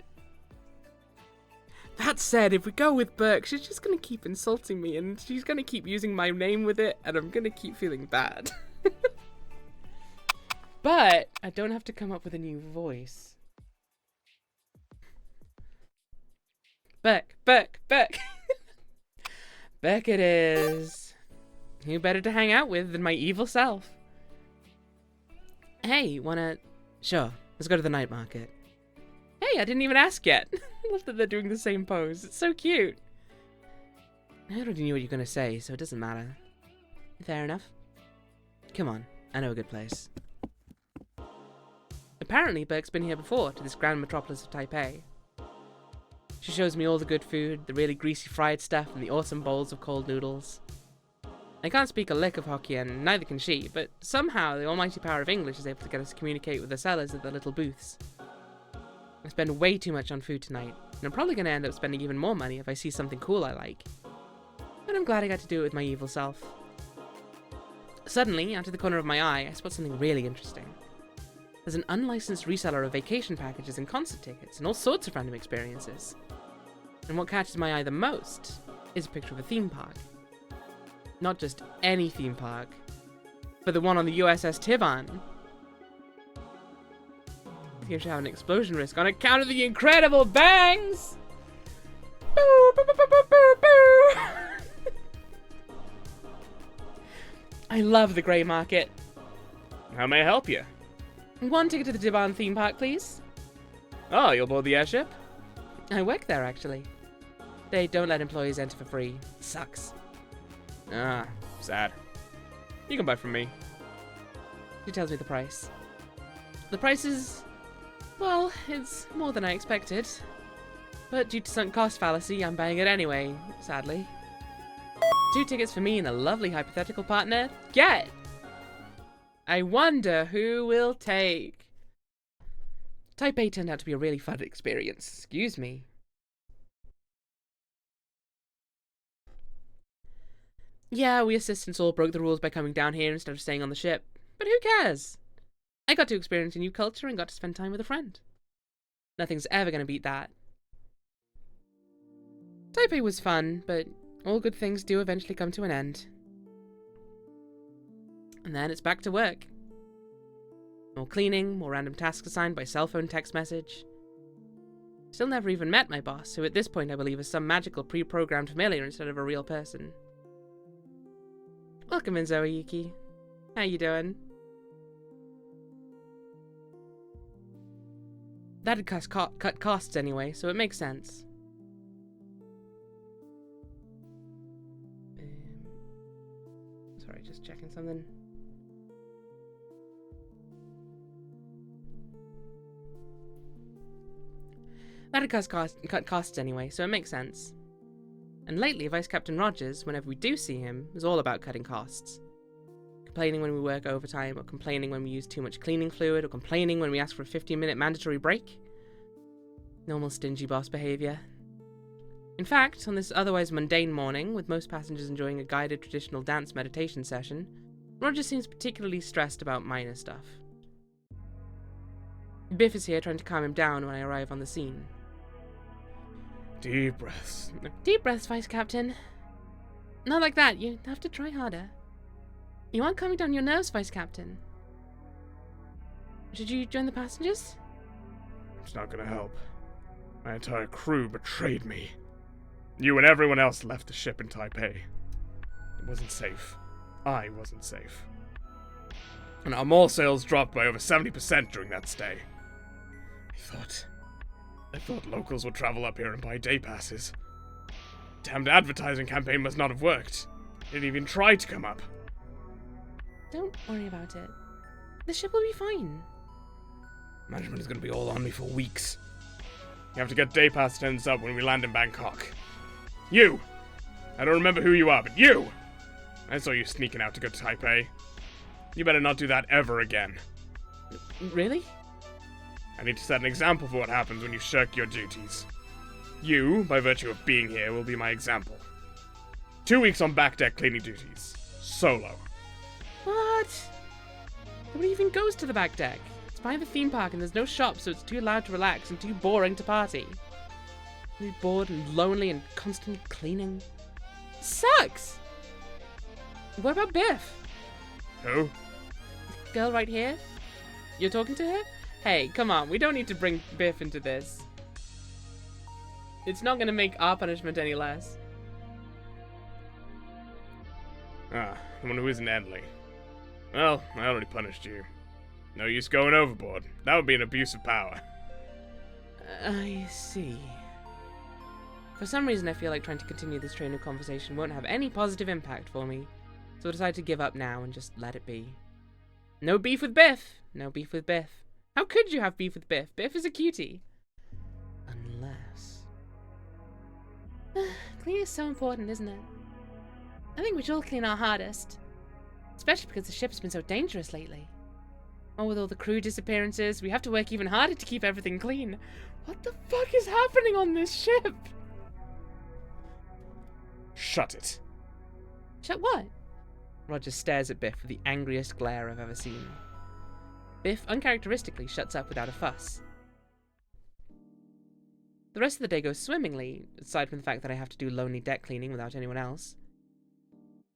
That said, if we go with Burke, she's just going to keep insulting me, and she's going to keep using my name with it, and I'm going to keep feeling bad. But I don't have to come up with a new voice. Burke, Burke, Burke. Burke it is. Who better to hang out with than my evil self? Hey, wanna... Sure, let's go to the night market. Hey, I didn't even ask yet. I love that they're doing the same pose. It's so cute. I already knew what you were gonna say, so it doesn't matter. Fair enough. Come on, I know a good place. Apparently, Burke's been here before, to this grand metropolis of Taipei. She shows me all the good food, the really greasy fried stuff, and the awesome bowls of cold noodles. I can't speak a lick of Hokkien, neither can she, but somehow the almighty power of English is able to get us to communicate with the sellers at the little booths. I spend way too much on food tonight, and I'm probably going to end up spending even more money if I see something cool I like. But I'm glad I got to do it with my evil self. Suddenly, out of the corner of my eye, I spot something really interesting. There's an unlicensed reseller of vacation packages and concert tickets and all sorts of random experiences. And what catches my eye the most is a picture of a theme park. Not just any theme park, but the one on the USS Tivan. I think I should have an explosion risk on account of the incredible bangs! Boo, boo, boo, boo, boo, boo, boo. I love the grey market. How may I help you? One ticket to the Tivan theme park, please. Oh, you'll board the airship? I work there, actually. They don't let employees enter for free. Sucks. Ah, sad. You can buy from me. She tells me the price. The price is... well, it's more than I expected. But due to sunk cost fallacy, I'm buying it anyway, sadly. 2 tickets for me and a lovely hypothetical partner. Get! I wonder who will take. Taipei turned out to be a really fun experience. Excuse me. Yeah, we assistants all broke the rules by coming down here instead of staying on the ship. But who cares? I got to experience a new culture and got to spend time with a friend. Nothing's ever going to beat that. Taipei was fun, but all good things do eventually come to an end. And then it's back to work. More cleaning, more random tasks assigned by cell phone text message. Still never even met my boss, who at this point I believe is some magical pre-programmed familiar instead of a real person. Welcome in, Zoe Yuki. How you doing? That'd cut costs anyway, so it makes sense. Sorry, just checking something. That'd cut costs anyway, so it makes sense. And lately, Vice Captain Rogers, whenever we do see him, is all about cutting costs. Complaining when we work overtime, or complaining when we use too much cleaning fluid, or complaining when we ask for a 15-minute mandatory break. Normal stingy boss behaviour. In fact, on this otherwise mundane morning, with most passengers enjoying a guided traditional dance meditation session, Rogers seems particularly stressed about minor stuff. Biff is here trying to calm him down when I arrive on the scene. Deep breaths. Deep breaths, Vice Captain. Not like that, you have to try harder. You aren't calming down your nerves, Vice Captain. Should you join the passengers? It's not gonna help. My entire crew betrayed me. You and everyone else left the ship in Taipei. It wasn't safe. I wasn't safe. And our mall sales dropped by over 70% during that stay. I thought locals would travel up here and buy day passes. Damned advertising campaign must not have worked. It didn't even try to come up. Don't worry about it. The ship will be fine. Management is going to be all on me for weeks. You have to get day pass attendants up when we land in Bangkok. You! I don't remember who you are, but you! I saw you sneaking out to go to Taipei. You better not do that ever again. Really? I need to set an example for what happens when you shirk your duties. You, by virtue of being here, will be my example. 2 weeks on back deck cleaning duties. Solo. What? Nobody even goes to the back deck. It's by the theme park and there's no shop, so it's too loud to relax and too boring to party. Really bored and lonely and constantly cleaning. Sucks! What about Biff? Who? The girl right here? You're talking to her? Hey, come on, we don't need to bring Biff into this. It's not gonna make our punishment any less. Ah, the one who isn't Endley. Well, I already punished you. No use going overboard. That would be an abuse of power. I see. For some reason, I feel like trying to continue this train of conversation won't have any positive impact for me, so I decided to give up now and just let it be. No beef with Biff! No beef with Biff. How could you have beef with Biff? Biff is a cutie. Unless... Cleaning is so important, isn't it? I think we should all clean our hardest. Especially because the ship's been so dangerous lately. Oh, with all the crew disappearances, we have to work even harder to keep everything clean. What the fuck is happening on this ship? Shut it. Shut what? Roger stares at Biff with the angriest glare I've ever seen. Biff uncharacteristically shuts up without a fuss. The rest of the day goes swimmingly, aside from the fact that I have to do lonely deck cleaning without anyone else.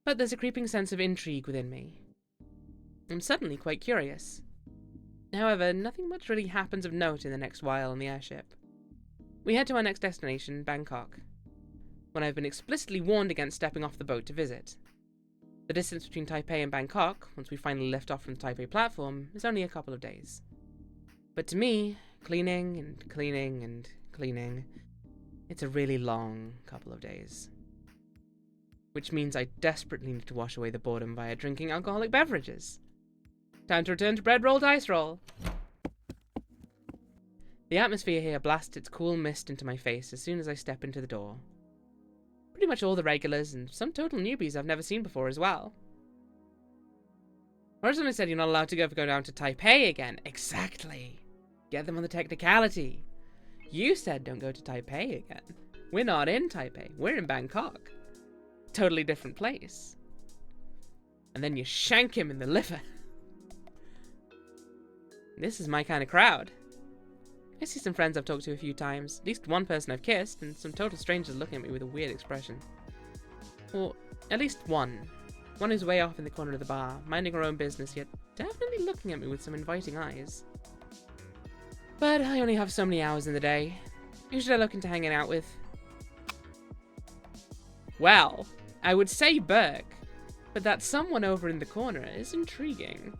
But there's a creeping sense of intrigue within me. I'm suddenly quite curious. However, nothing much really happens of note in the next while on the airship. We head to our next destination, Bangkok, when I've been explicitly warned against stepping off the boat to visit. The distance between Taipei and Bangkok, once we finally lift off from the Taipei platform, is only a couple of days. But to me, cleaning and cleaning and cleaning, it's a really long couple of days. Which means I desperately need to wash away the boredom via drinking alcoholic beverages. Time to return to bread roll dice roll. The atmosphere here blasts its cool mist into my face as soon as I step into the door. Pretty much all the regulars and some total newbies I've never seen before as well. Originally said you're not allowed to go down to Taipei again. Exactly. Get them on the technicality. You said don't go to Taipei again. We're not in Taipei. We're in Bangkok. Totally different place. And then you shank him in the liver. This is my kind of crowd. I see some friends I've talked to a few times, at least one person I've kissed, and some total strangers looking at me with a weird expression. Or at least one. One who's way off in the corner of the bar, minding her own business, yet definitely looking at me with some inviting eyes. But I only have so many hours in the day. Who should I look into hanging out with? Well, I would say Burke, but that someone over in the corner is intriguing.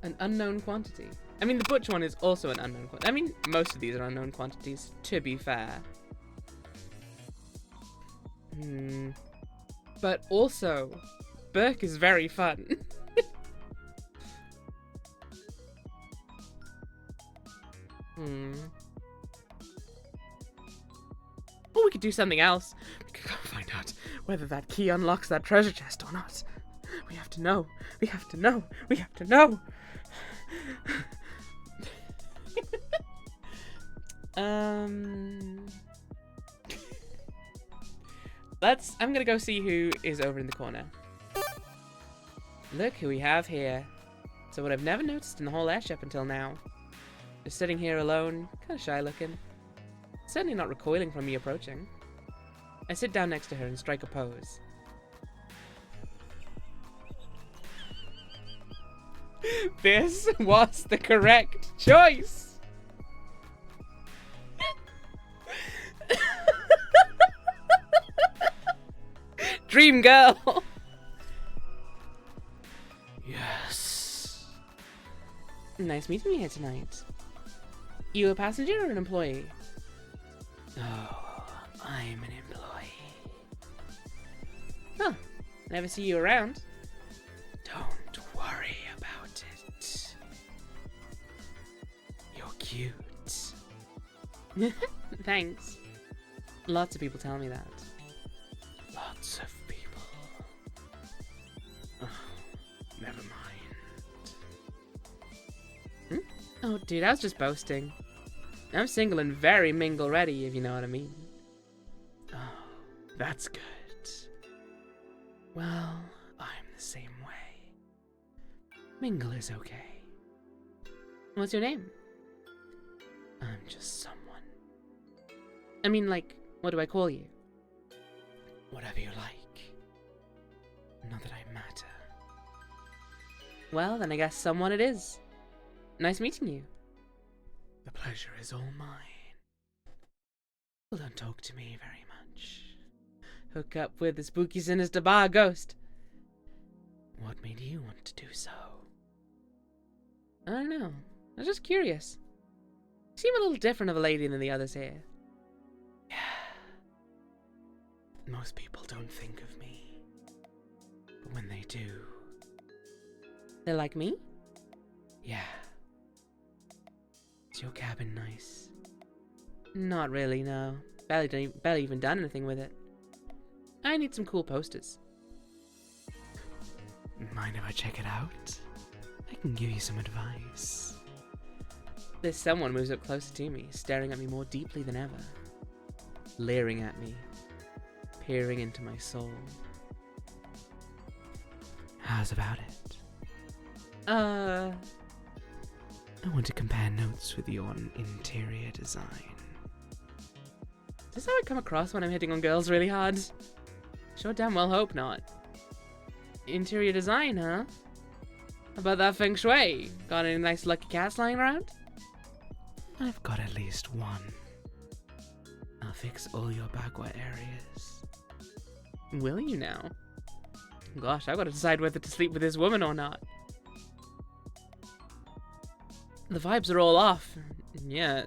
An unknown quantity. I mean, the butch one is also an unknown quantity. I mean, most of these are unknown quantities, to be fair. But also, Burke is very fun. Or we could do something else. We could go find out whether that key unlocks that treasure chest or not. We have to know. We have to know. We have to know. I'm gonna go see who is over in the corner. Look who we have here. So what I've never noticed in the whole airship until now. Just sitting here alone, kind of shy looking. Certainly not recoiling from me approaching. I sit down next to her and strike a pose. This was the correct choice! Dream girl! Yes. Nice meeting you here tonight. You a passenger or an employee? Oh, I'm an employee. Huh. Never see you around. Don't worry about it. You're cute. Thanks. Lots of people tell me that. Lots of people. Oh, never mind. Oh, dude, I was just boasting. I'm single and very mingle ready, if you know what I mean. Oh, that's good. Well, I'm the same way. Mingle is okay. What's your name? I'm just someone. I mean, like, what do I call you? Whatever you like. Not that I matter. Well, then I guess someone it is. Nice meeting you. The pleasure is all mine. Well, don't talk to me very much. Hook up with the spooky sinister bar ghost. What made you want to do so? I don't know. I was just curious. You seem a little different of a lady than the others here. Yeah. Most people don't think of me. But when they do... They're like me? Yeah. Is your cabin nice? Not really, no. Barely even done anything with it. I need some cool posters. Mind if I check it out? I can give you some advice. This someone moves up closer to me, staring at me more deeply than ever. Leering at me. Peering into my soul. How's about it? I want to compare notes with you on interior design. Is this how I come across when I'm hitting on girls really hard? Sure damn well hope not. Interior design, huh? How about that feng shui? Got any nice lucky cats lying around? I've got at least one. I'll fix all your bagua areas. Will you now? Gosh, I've got to decide whether to sleep with this woman or not. The vibes are all off. Yeah.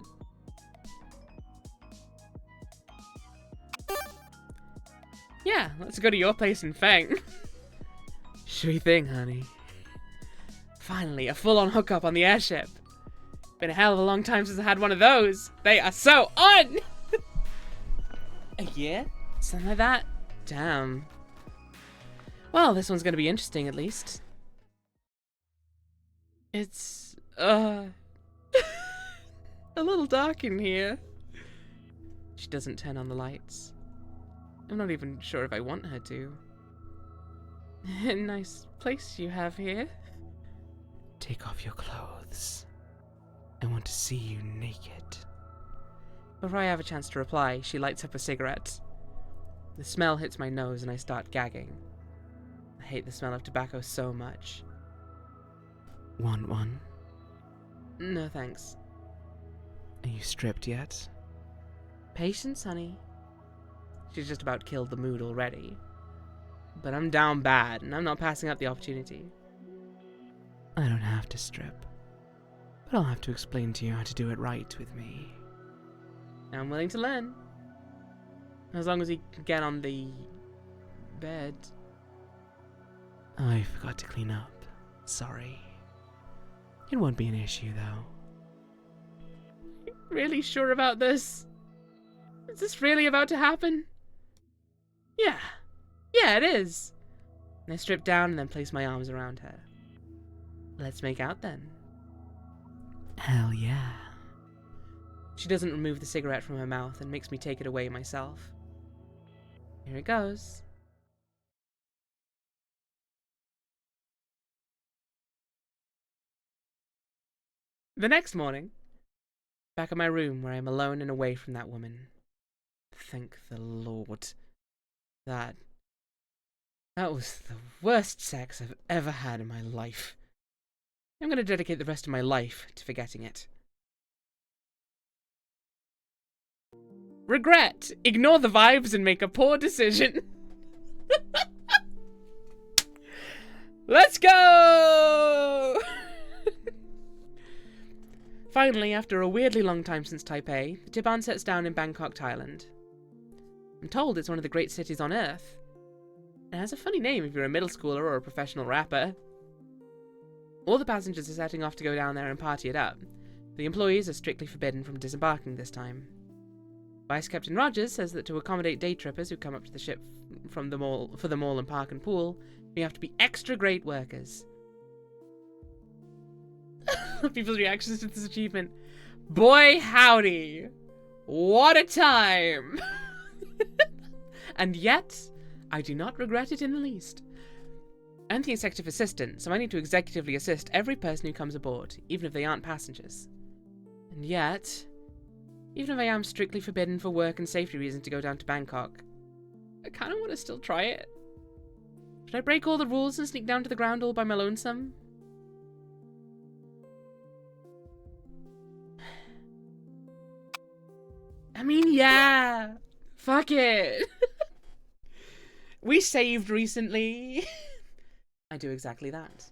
Yeah, let's go to your place in Feng. Sure thing, honey. Finally, a full-on hookup on the airship. Been a hell of a long time since I had one of those. They are so on! A year? Something like that? Damn. Well, this one's gonna be interesting, at least. It's, a little dark in here. She doesn't turn on the lights. I'm not even sure if I want her to. Nice place you have here. Take off your clothes. I want to see you naked. Before I have a chance to reply, she lights up a cigarette. The smell hits my nose and I start gagging. I hate the smell of tobacco so much. Want one? No thanks. Are you stripped yet? Patience, honey. She's just about killed the mood already. But I'm down bad, and I'm not passing up the opportunity. I don't have to strip. But I'll have to explain to you how to do it right with me. I'm willing to learn. As long as we can get on the bed. Oh, I forgot to clean up. Sorry. It won't be an issue, though. Really sure about this? Is this really about to happen? Yeah. Yeah, it is. And I strip down and then place my arms around her. Let's make out then. Hell yeah. She doesn't remove the cigarette from her mouth and makes me take it away myself. Here it goes. The next morning, back in my room where I'm alone and away from that woman. Thank the Lord. That was the worst sex I've ever had in my life. I'm going to dedicate the rest of my life to forgetting it. Regret. Ignore the vibes and make a poor decision. Let's go! Finally, after a weirdly long time since Taipei, the Tiban sets down in Bangkok, Thailand. I'm told it's one of the great cities on Earth. It has a funny name if you're a middle schooler or a professional rapper. All the passengers are setting off to go down there and party it up. The employees are strictly forbidden from disembarking this time. Vice Captain Rogers says that to accommodate day trippers who come up to the ship from the mall for the mall and park and pool, we have to be extra great workers. People's reactions to this achievement. Boy howdy! What a time! And yet, I do not regret it in the least. I'm the executive assistant, so I need to executively assist every person who comes aboard, even if they aren't passengers. And yet, even if I am strictly forbidden for work and safety reasons to go down to Bangkok, I kind of want to still try it. Should I break all the rules and sneak down to the ground all by my lonesome? I mean, yeah. Fuck it. We saved recently. I do exactly that.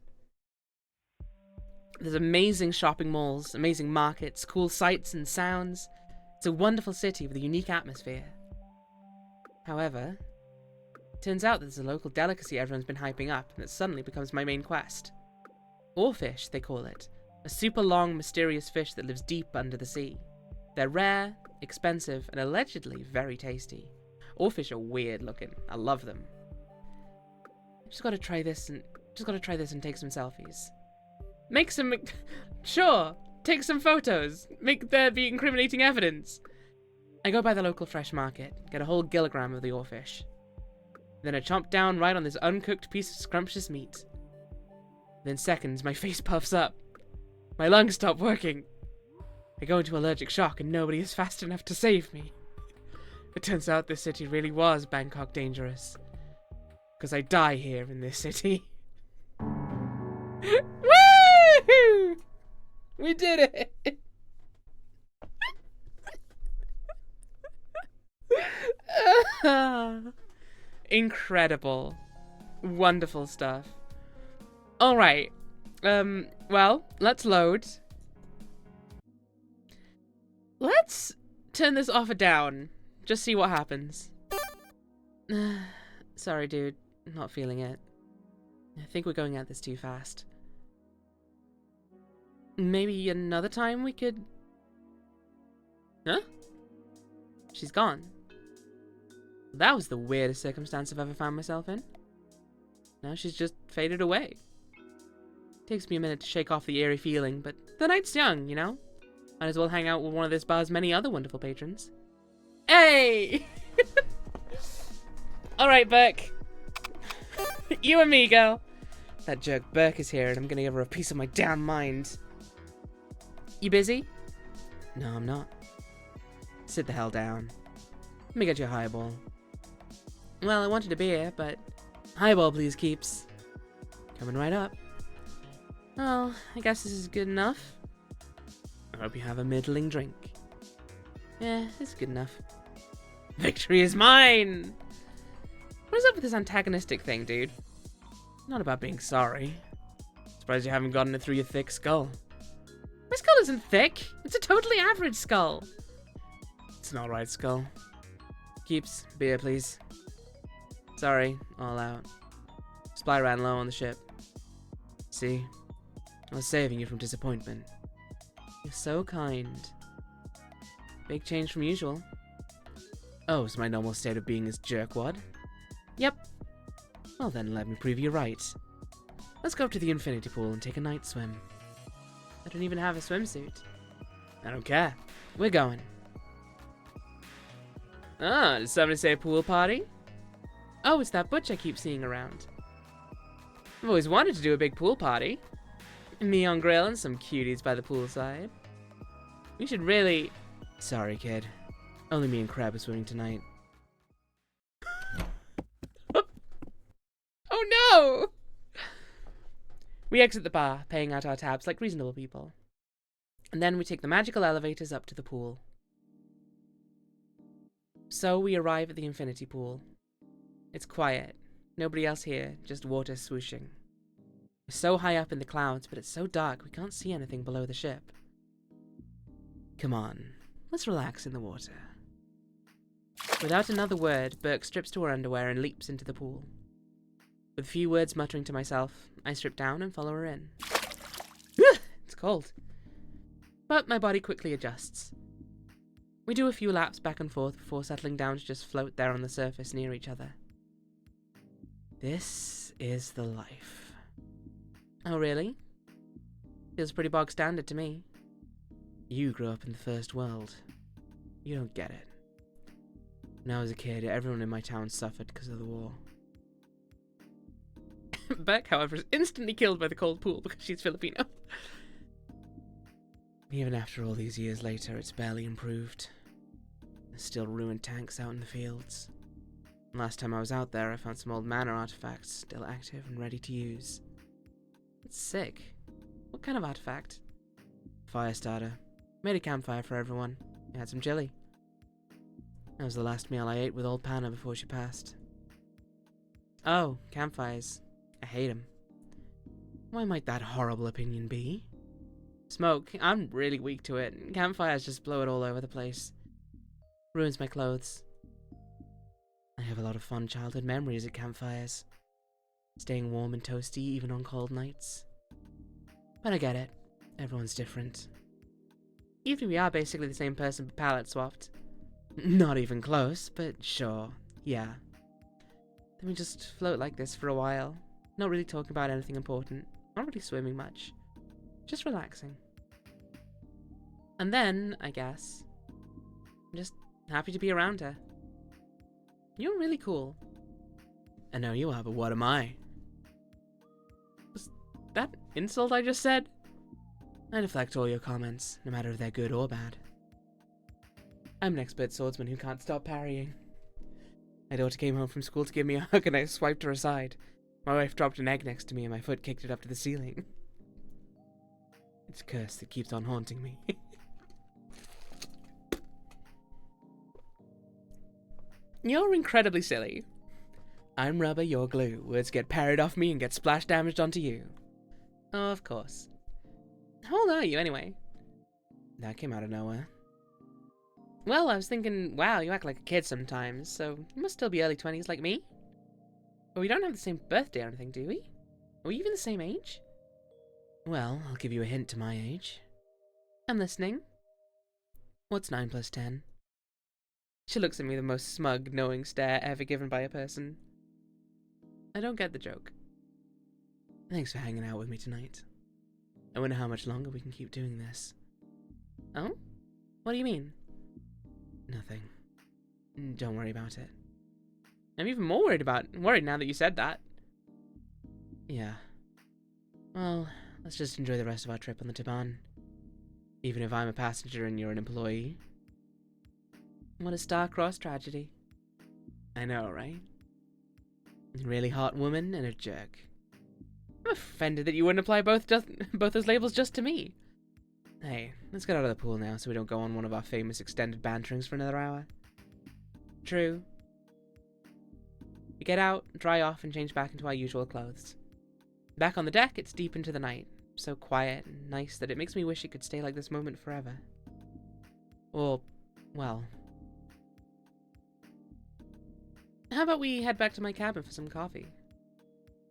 There's amazing shopping malls, amazing markets, cool sights and sounds. It's a wonderful city with a unique atmosphere. However, it turns out there's a local delicacy everyone's been hyping up and that suddenly becomes my main quest. Oarfish, they call it. A super long, mysterious fish that lives deep under the sea. They're rare, expensive, and allegedly very tasty. Oarfish are weird looking. I love them. Just gotta try this and take some selfies. Sure, take some photos. Make there be incriminating evidence. I go by the local fresh market, get a whole kilogram of the oarfish. Then I chomp down right on this uncooked piece of scrumptious meat. Within seconds, my face puffs up. My lungs stop working. I go into allergic shock and nobody is fast enough to save me. It turns out this city really was Bangkok dangerous. Because I die here in this city. Woo! We did it! Incredible. Wonderful stuff. Alright. Well, let's load. Let's turn this off or down. Just see what happens. Sorry, dude. Not feeling it. I think we're going at this too fast. Maybe another time we could... Huh? She's gone. That was the weirdest circumstance I've ever found myself in. Now she's just faded away. Takes me a minute to shake off the eerie feeling, but the night's young, you know? Might as well hang out with one of this bar's many other wonderful patrons. Hey! Alright, Burke. You and me, girl. That jerk Burke is here and I'm gonna give her a piece of my damn mind. You busy? No, I'm not. Sit the hell down. Let me get you a highball. Well, I wanted a beer, but... Highball, please, keeps. Coming right up. Well, I guess this is good enough. I hope you have a middling drink. Yeah, it's good enough. Victory is mine! What is up with this antagonistic thing, dude? Not about being sorry. Surprised you haven't gotten it through your thick skull. My skull isn't thick. It's a totally average skull. It's an alright skull. Keeps, beer please. Sorry, all out. Supply ran low on the ship. See? I was saving you from disappointment. You're so kind. Big change from usual. Oh, is my normal state of being is jerkwad? Yep. Well then, let me prove you right. Let's go up to the infinity pool and take a night swim. I don't even have a swimsuit. I don't care. We're going. Ah, did somebody say a pool party? Oh, it's that butch I keep seeing around. I've always wanted to do a big pool party. Me on grill and some cuties by the poolside. We should really... Sorry, kid. Only me and Crab are swimming tonight. Oh no! We exit the bar, paying out our tabs like reasonable people. And then we take the magical elevators up to the pool. So we arrive at the infinity pool. It's quiet, Nobody else here, just water swooshing. We're so high up in the clouds, but it's so dark we can't see anything below the ship. Come on, let's relax in the water. Without another word, Burke strips to her underwear and leaps into the pool. With a few words muttering to myself, I strip down and follow her in. It's cold. But my body quickly adjusts. We do a few laps back and forth before settling down to just float there on the surface near each other. This is the life. Oh, really? Feels pretty bog standard to me. You grew up in the first world. You don't get it. When I was a kid, everyone in my town suffered because of the war. Beck, however, is instantly killed by the cold pool because she's Filipino. Even after all these years later, it's barely improved. There's still ruined tanks out in the fields. Last time I was out there, I found some old manor artifacts still active and ready to use. It's sick. What kind of artifact? Fire starter. Made a campfire for everyone. I had some chili. That was the last meal I ate with old Panna before she passed. Oh, campfires. I hate them. Why might that horrible opinion be? Smoke. I'm really weak to it. Campfires just blow it all over the place. Ruins my clothes. I have a lot of fond childhood memories at campfires. Staying warm and toasty even on cold nights. But I get it. Everyone's different. Even if we are basically the same person but palette swapped. Not even close, but sure. Yeah. Then we just float like this for a while. Not really talking about anything important. Not really swimming much. Just relaxing. And then, I guess, I'm just happy to be around her. You're really cool. I know you are, but what am I? Was that insult I just said? I deflect all your comments, no matter if they're good or bad. I'm an expert swordsman who can't stop parrying. My daughter came home from school to give me a hug and I swiped her aside. My wife dropped an egg next to me and my foot kicked it up to the ceiling. It's a curse that keeps on haunting me. You're incredibly silly. I'm rubber, you're glue. Words get parried off me and get splash damaged onto you. Oh, of course. How old are you, anyway? That came out of nowhere. Well, I was thinking, wow, you act like a kid sometimes, so you must still be early 20s like me. But we don't have the same birthday or anything, do we? Are we even the same age? Well, I'll give you a hint to my age. I'm listening. What's 9 plus 10? She looks at me with the most smug, knowing stare ever given by a person. I don't get the joke. Thanks for hanging out with me tonight. I wonder how much longer we can keep doing this. Oh? What do you mean? Nothing. Don't worry about it. I'm even more worried now that you said that. Yeah. Well, let's just enjoy the rest of our trip on the Taban. Even if I'm a passenger and you're an employee. What a star-crossed tragedy. I know, right? A really hot woman and a jerk. I'm offended that you wouldn't apply both those labels just to me. Hey, let's get out of the pool now so we don't go on one of our famous extended banterings for another hour. True. We get out, dry off, and change back into our usual clothes. Back on the deck, it's deep into the night. So quiet and nice that it makes me wish it could stay like this moment forever. Or, well... How about we head back to my cabin for some coffee?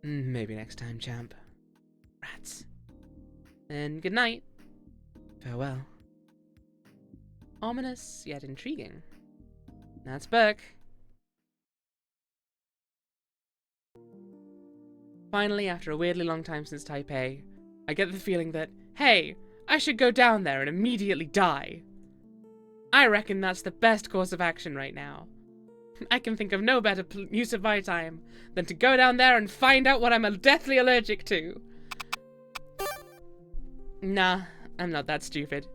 Maybe next time, champ. Rats. And good night. Farewell. Ominous, yet intriguing. That's Burke. Finally, after a weirdly long time since Taipei, I get the feeling that, hey, I should go down there and immediately die. I reckon that's the best course of action right now. I can think of no better use of my time than to go down there and find out what I'm deathly allergic to. Nah, I'm not that stupid.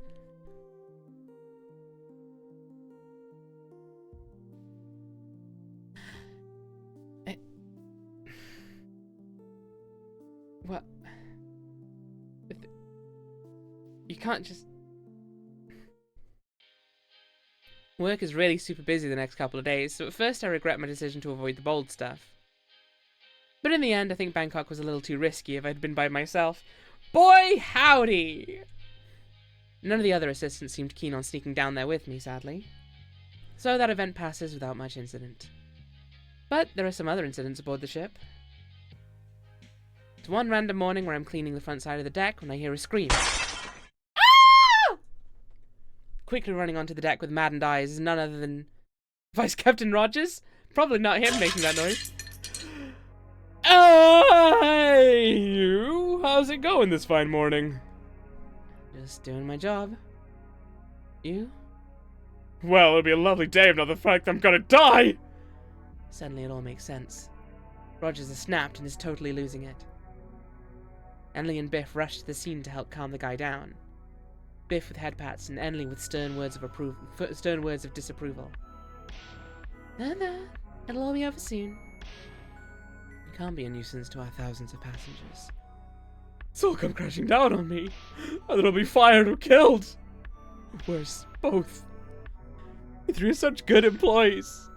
What? You can't just... Work is really super busy the next couple of days, so at first I regret my decision to avoid the bold stuff. But in the end, I think Bangkok was a little too risky if I'd been by myself. Boy, howdy! None of the other assistants seemed keen on sneaking down there with me, sadly. So that event passes without much incident. But there are some other incidents aboard the ship. It's one random morning where I'm cleaning the front side of the deck when I hear a scream. Ah! Quickly running onto the deck with maddened eyes is none other than Vice Captain Rogers. Probably not him making that noise. Hey, you! How's it going this fine morning? Just doing my job. You? Well, it'll be a lovely day if not the fact I'm gonna die! Suddenly it all makes sense. Rogers has snapped and is totally losing it. Enley and Biff rush to the scene to help calm the guy down. Biff with head pats and Enley with stern words of disapproval. Nah, it'll all be over soon. You can't be a nuisance to our thousands of passengers. It's all come crashing down on me. Either I'll be fired or killed. Or worse, both. You three are such good employees.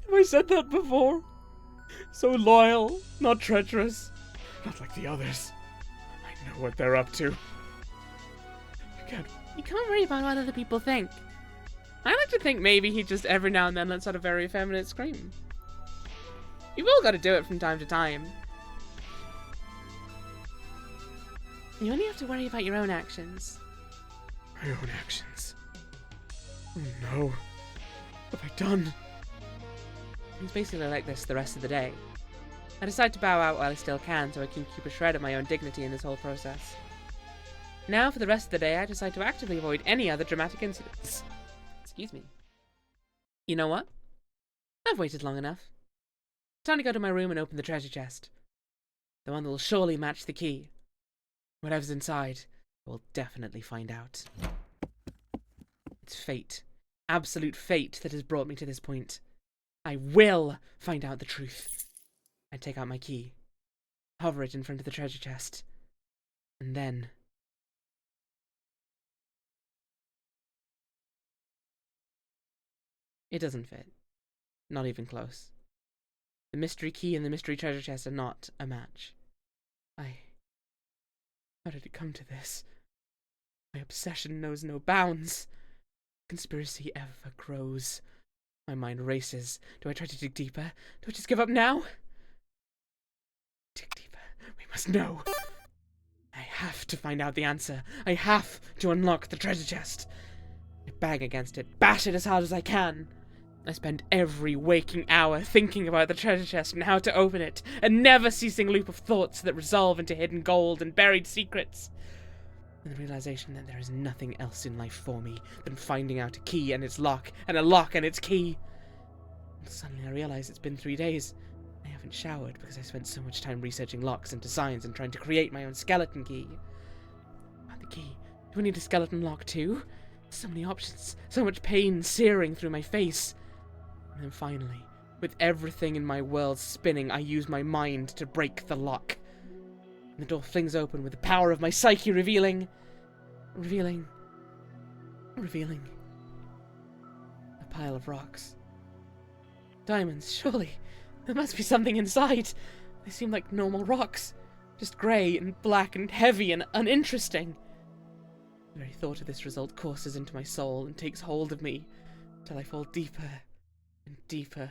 Have I said that before? So loyal, not treacherous, not like the others. I know what they're up to. You can't worry about what other people think. I like to think maybe he just every now and then lets out a very effeminate scream. You've all got to do it from time to time. You only have to worry about your own actions. My own actions? Oh no. What have I done? It's basically like this the rest of the day. I decide to bow out while I still can so I can keep a shred of my own dignity in this whole process. Now, for the rest of the day, I decide to actively avoid any other dramatic incidents. Excuse me. You know what? I've waited long enough. Time to go to my room and open the treasure chest. The one that will surely match the key. Whatever's inside, I will definitely find out. It's fate. Absolute fate that has brought me to this point. I will find out the truth. I take out my key, hover it in front of the treasure chest, and then... It doesn't fit. Not even close. The mystery key and the mystery treasure chest are not a match. How did it come to this? My obsession knows no bounds. Conspiracy ever grows. My mind races. Do I try to dig deeper? Do I just give up now? Dig deeper. We must know. I have to find out the answer. I have to unlock the treasure chest. I bang against it, bash it as hard as I can. I spend every waking hour thinking about the treasure chest and how to open it, a never-ceasing loop of thoughts that resolve into hidden gold and buried secrets. And the realization that there is nothing else in life for me than finding out a key and its lock, and a lock and its key. And suddenly I realize it's been 3 days. I haven't showered because I spent so much time researching locks and designs and trying to create my own skeleton key. About the key. Do I need a skeleton lock too? So many options, so much pain searing through my face. And then finally, with everything in my world spinning, I use my mind to break the lock. And the door flings open with the power of my psyche revealing a pile of rocks. Diamonds, surely. There must be something inside. They seem like normal rocks. Just grey and black and heavy and uninteresting. The very thought of this result courses into my soul and takes hold of me, till I fall deeper and deeper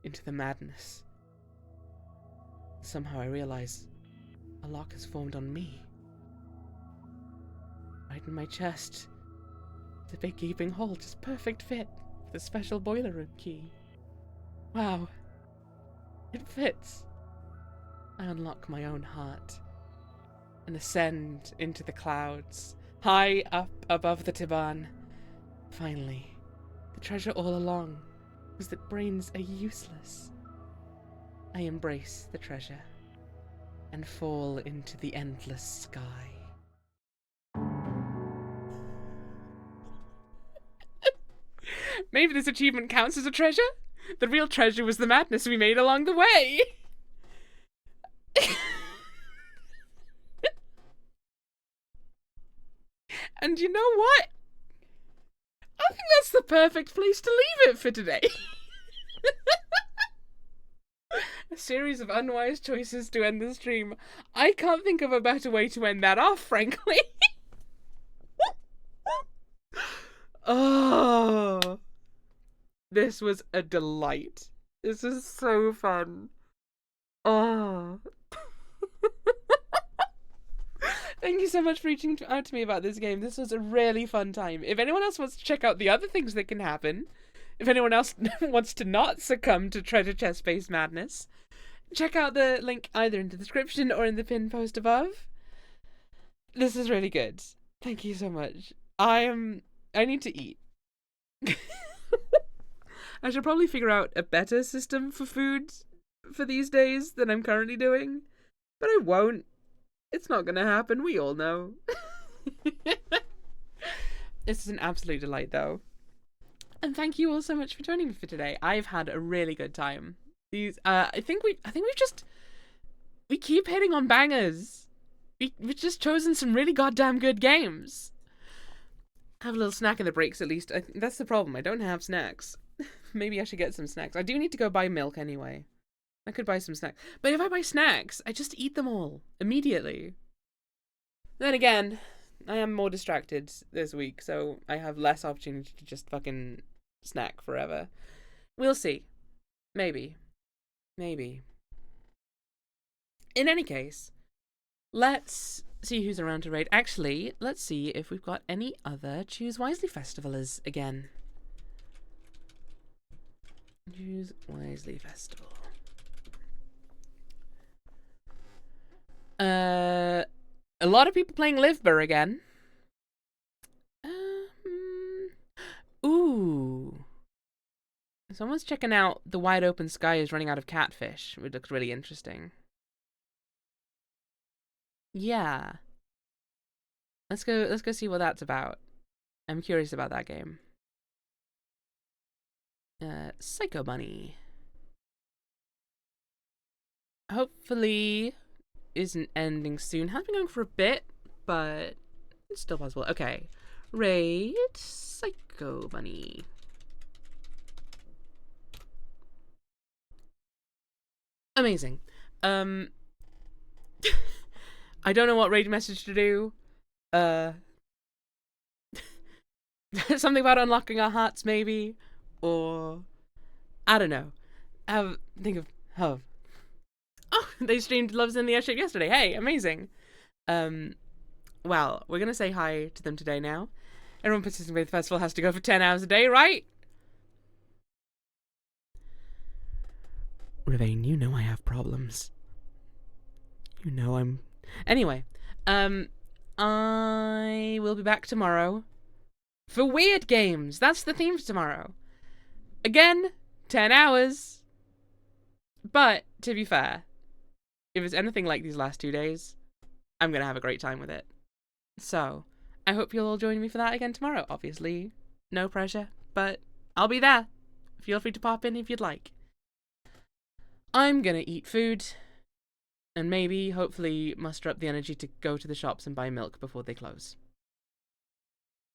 into the madness. Somehow I realize a lock has formed on me. Right in my chest. It's a big gaping hole, just perfect fit for the special boiler room key. Wow. It fits. I unlock my own heart and ascend into the clouds, high up above the Tiban. Finally, the treasure all along was that brains are useless. I embrace the treasure and fall into the endless sky. Maybe this achievement counts as a treasure? The real treasure was the madness we made along the way! And you know what? I think that's the perfect place to leave it for today. A series of unwise choices to end the stream. I can't think of a better way to end that off, frankly. Oh, this was a delight. This is so fun. Oh. Thank you so much for reaching out to me about this game. This was a really fun time. If anyone else wants to check out the other things that can happen, if anyone else wants to not succumb to treasure chest-based madness, check out the link either in the description or in the pinned post above. This is really good. Thank you so much. I need to eat. I should probably figure out a better system for food for these days than I'm currently doing, but I won't. It's not gonna happen, we all know. This is an absolute delight, though. And thank you all so much for joining me for today. I've had a really good time. I think we've keep hitting on bangers. We've just chosen some really goddamn good games. Have a little snack in the breaks, at least. That's the problem. I don't have snacks. Maybe I should get some snacks. I do need to go buy milk anyway. I could buy some snacks. But if I buy snacks, I just eat them all immediately. Then again, I am more distracted this week, so I have less opportunity to just fucking snack forever. We'll see. Maybe. Maybe. In any case, let's see who's around to raid. Actually, let's see if we've got any other Choose Wisely Festivalers again. Choose Wisely Festival. A lot of people playing Livber again. Ooh. Someone's checking out The Wide Open Sky is Running Out of Catfish, which looks really interesting. Yeah. Let's go see what that's about. I'm curious about that game. Psycho Bunny. Hopefully isn't ending soon. Has been going for a bit, but it's still possible. Okay. Raid Psycho Bunny. Amazing. I don't know what raid message to do. Something about unlocking our hearts, maybe, or I don't know. Oh, they streamed Loves in the Airship yesterday. Hey, amazing. Well, we're gonna say hi to them today now. Everyone participating in the festival has to go for 10 hours a day, right? Ravane, you know I have problems. You know I'm... Anyway, I will be back tomorrow for Weird Games. That's the theme for tomorrow. Again, 10 hours. But, to be fair, if it's anything like these last 2 days, I'm going to have a great time with it. So, I hope you'll all join me for that again tomorrow. Obviously, no pressure, but I'll be there. Feel free to pop in if you'd like. I'm going to eat food and maybe, hopefully, muster up the energy to go to the shops and buy milk before they close.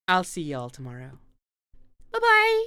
I'll see y'all tomorrow. Bye-bye!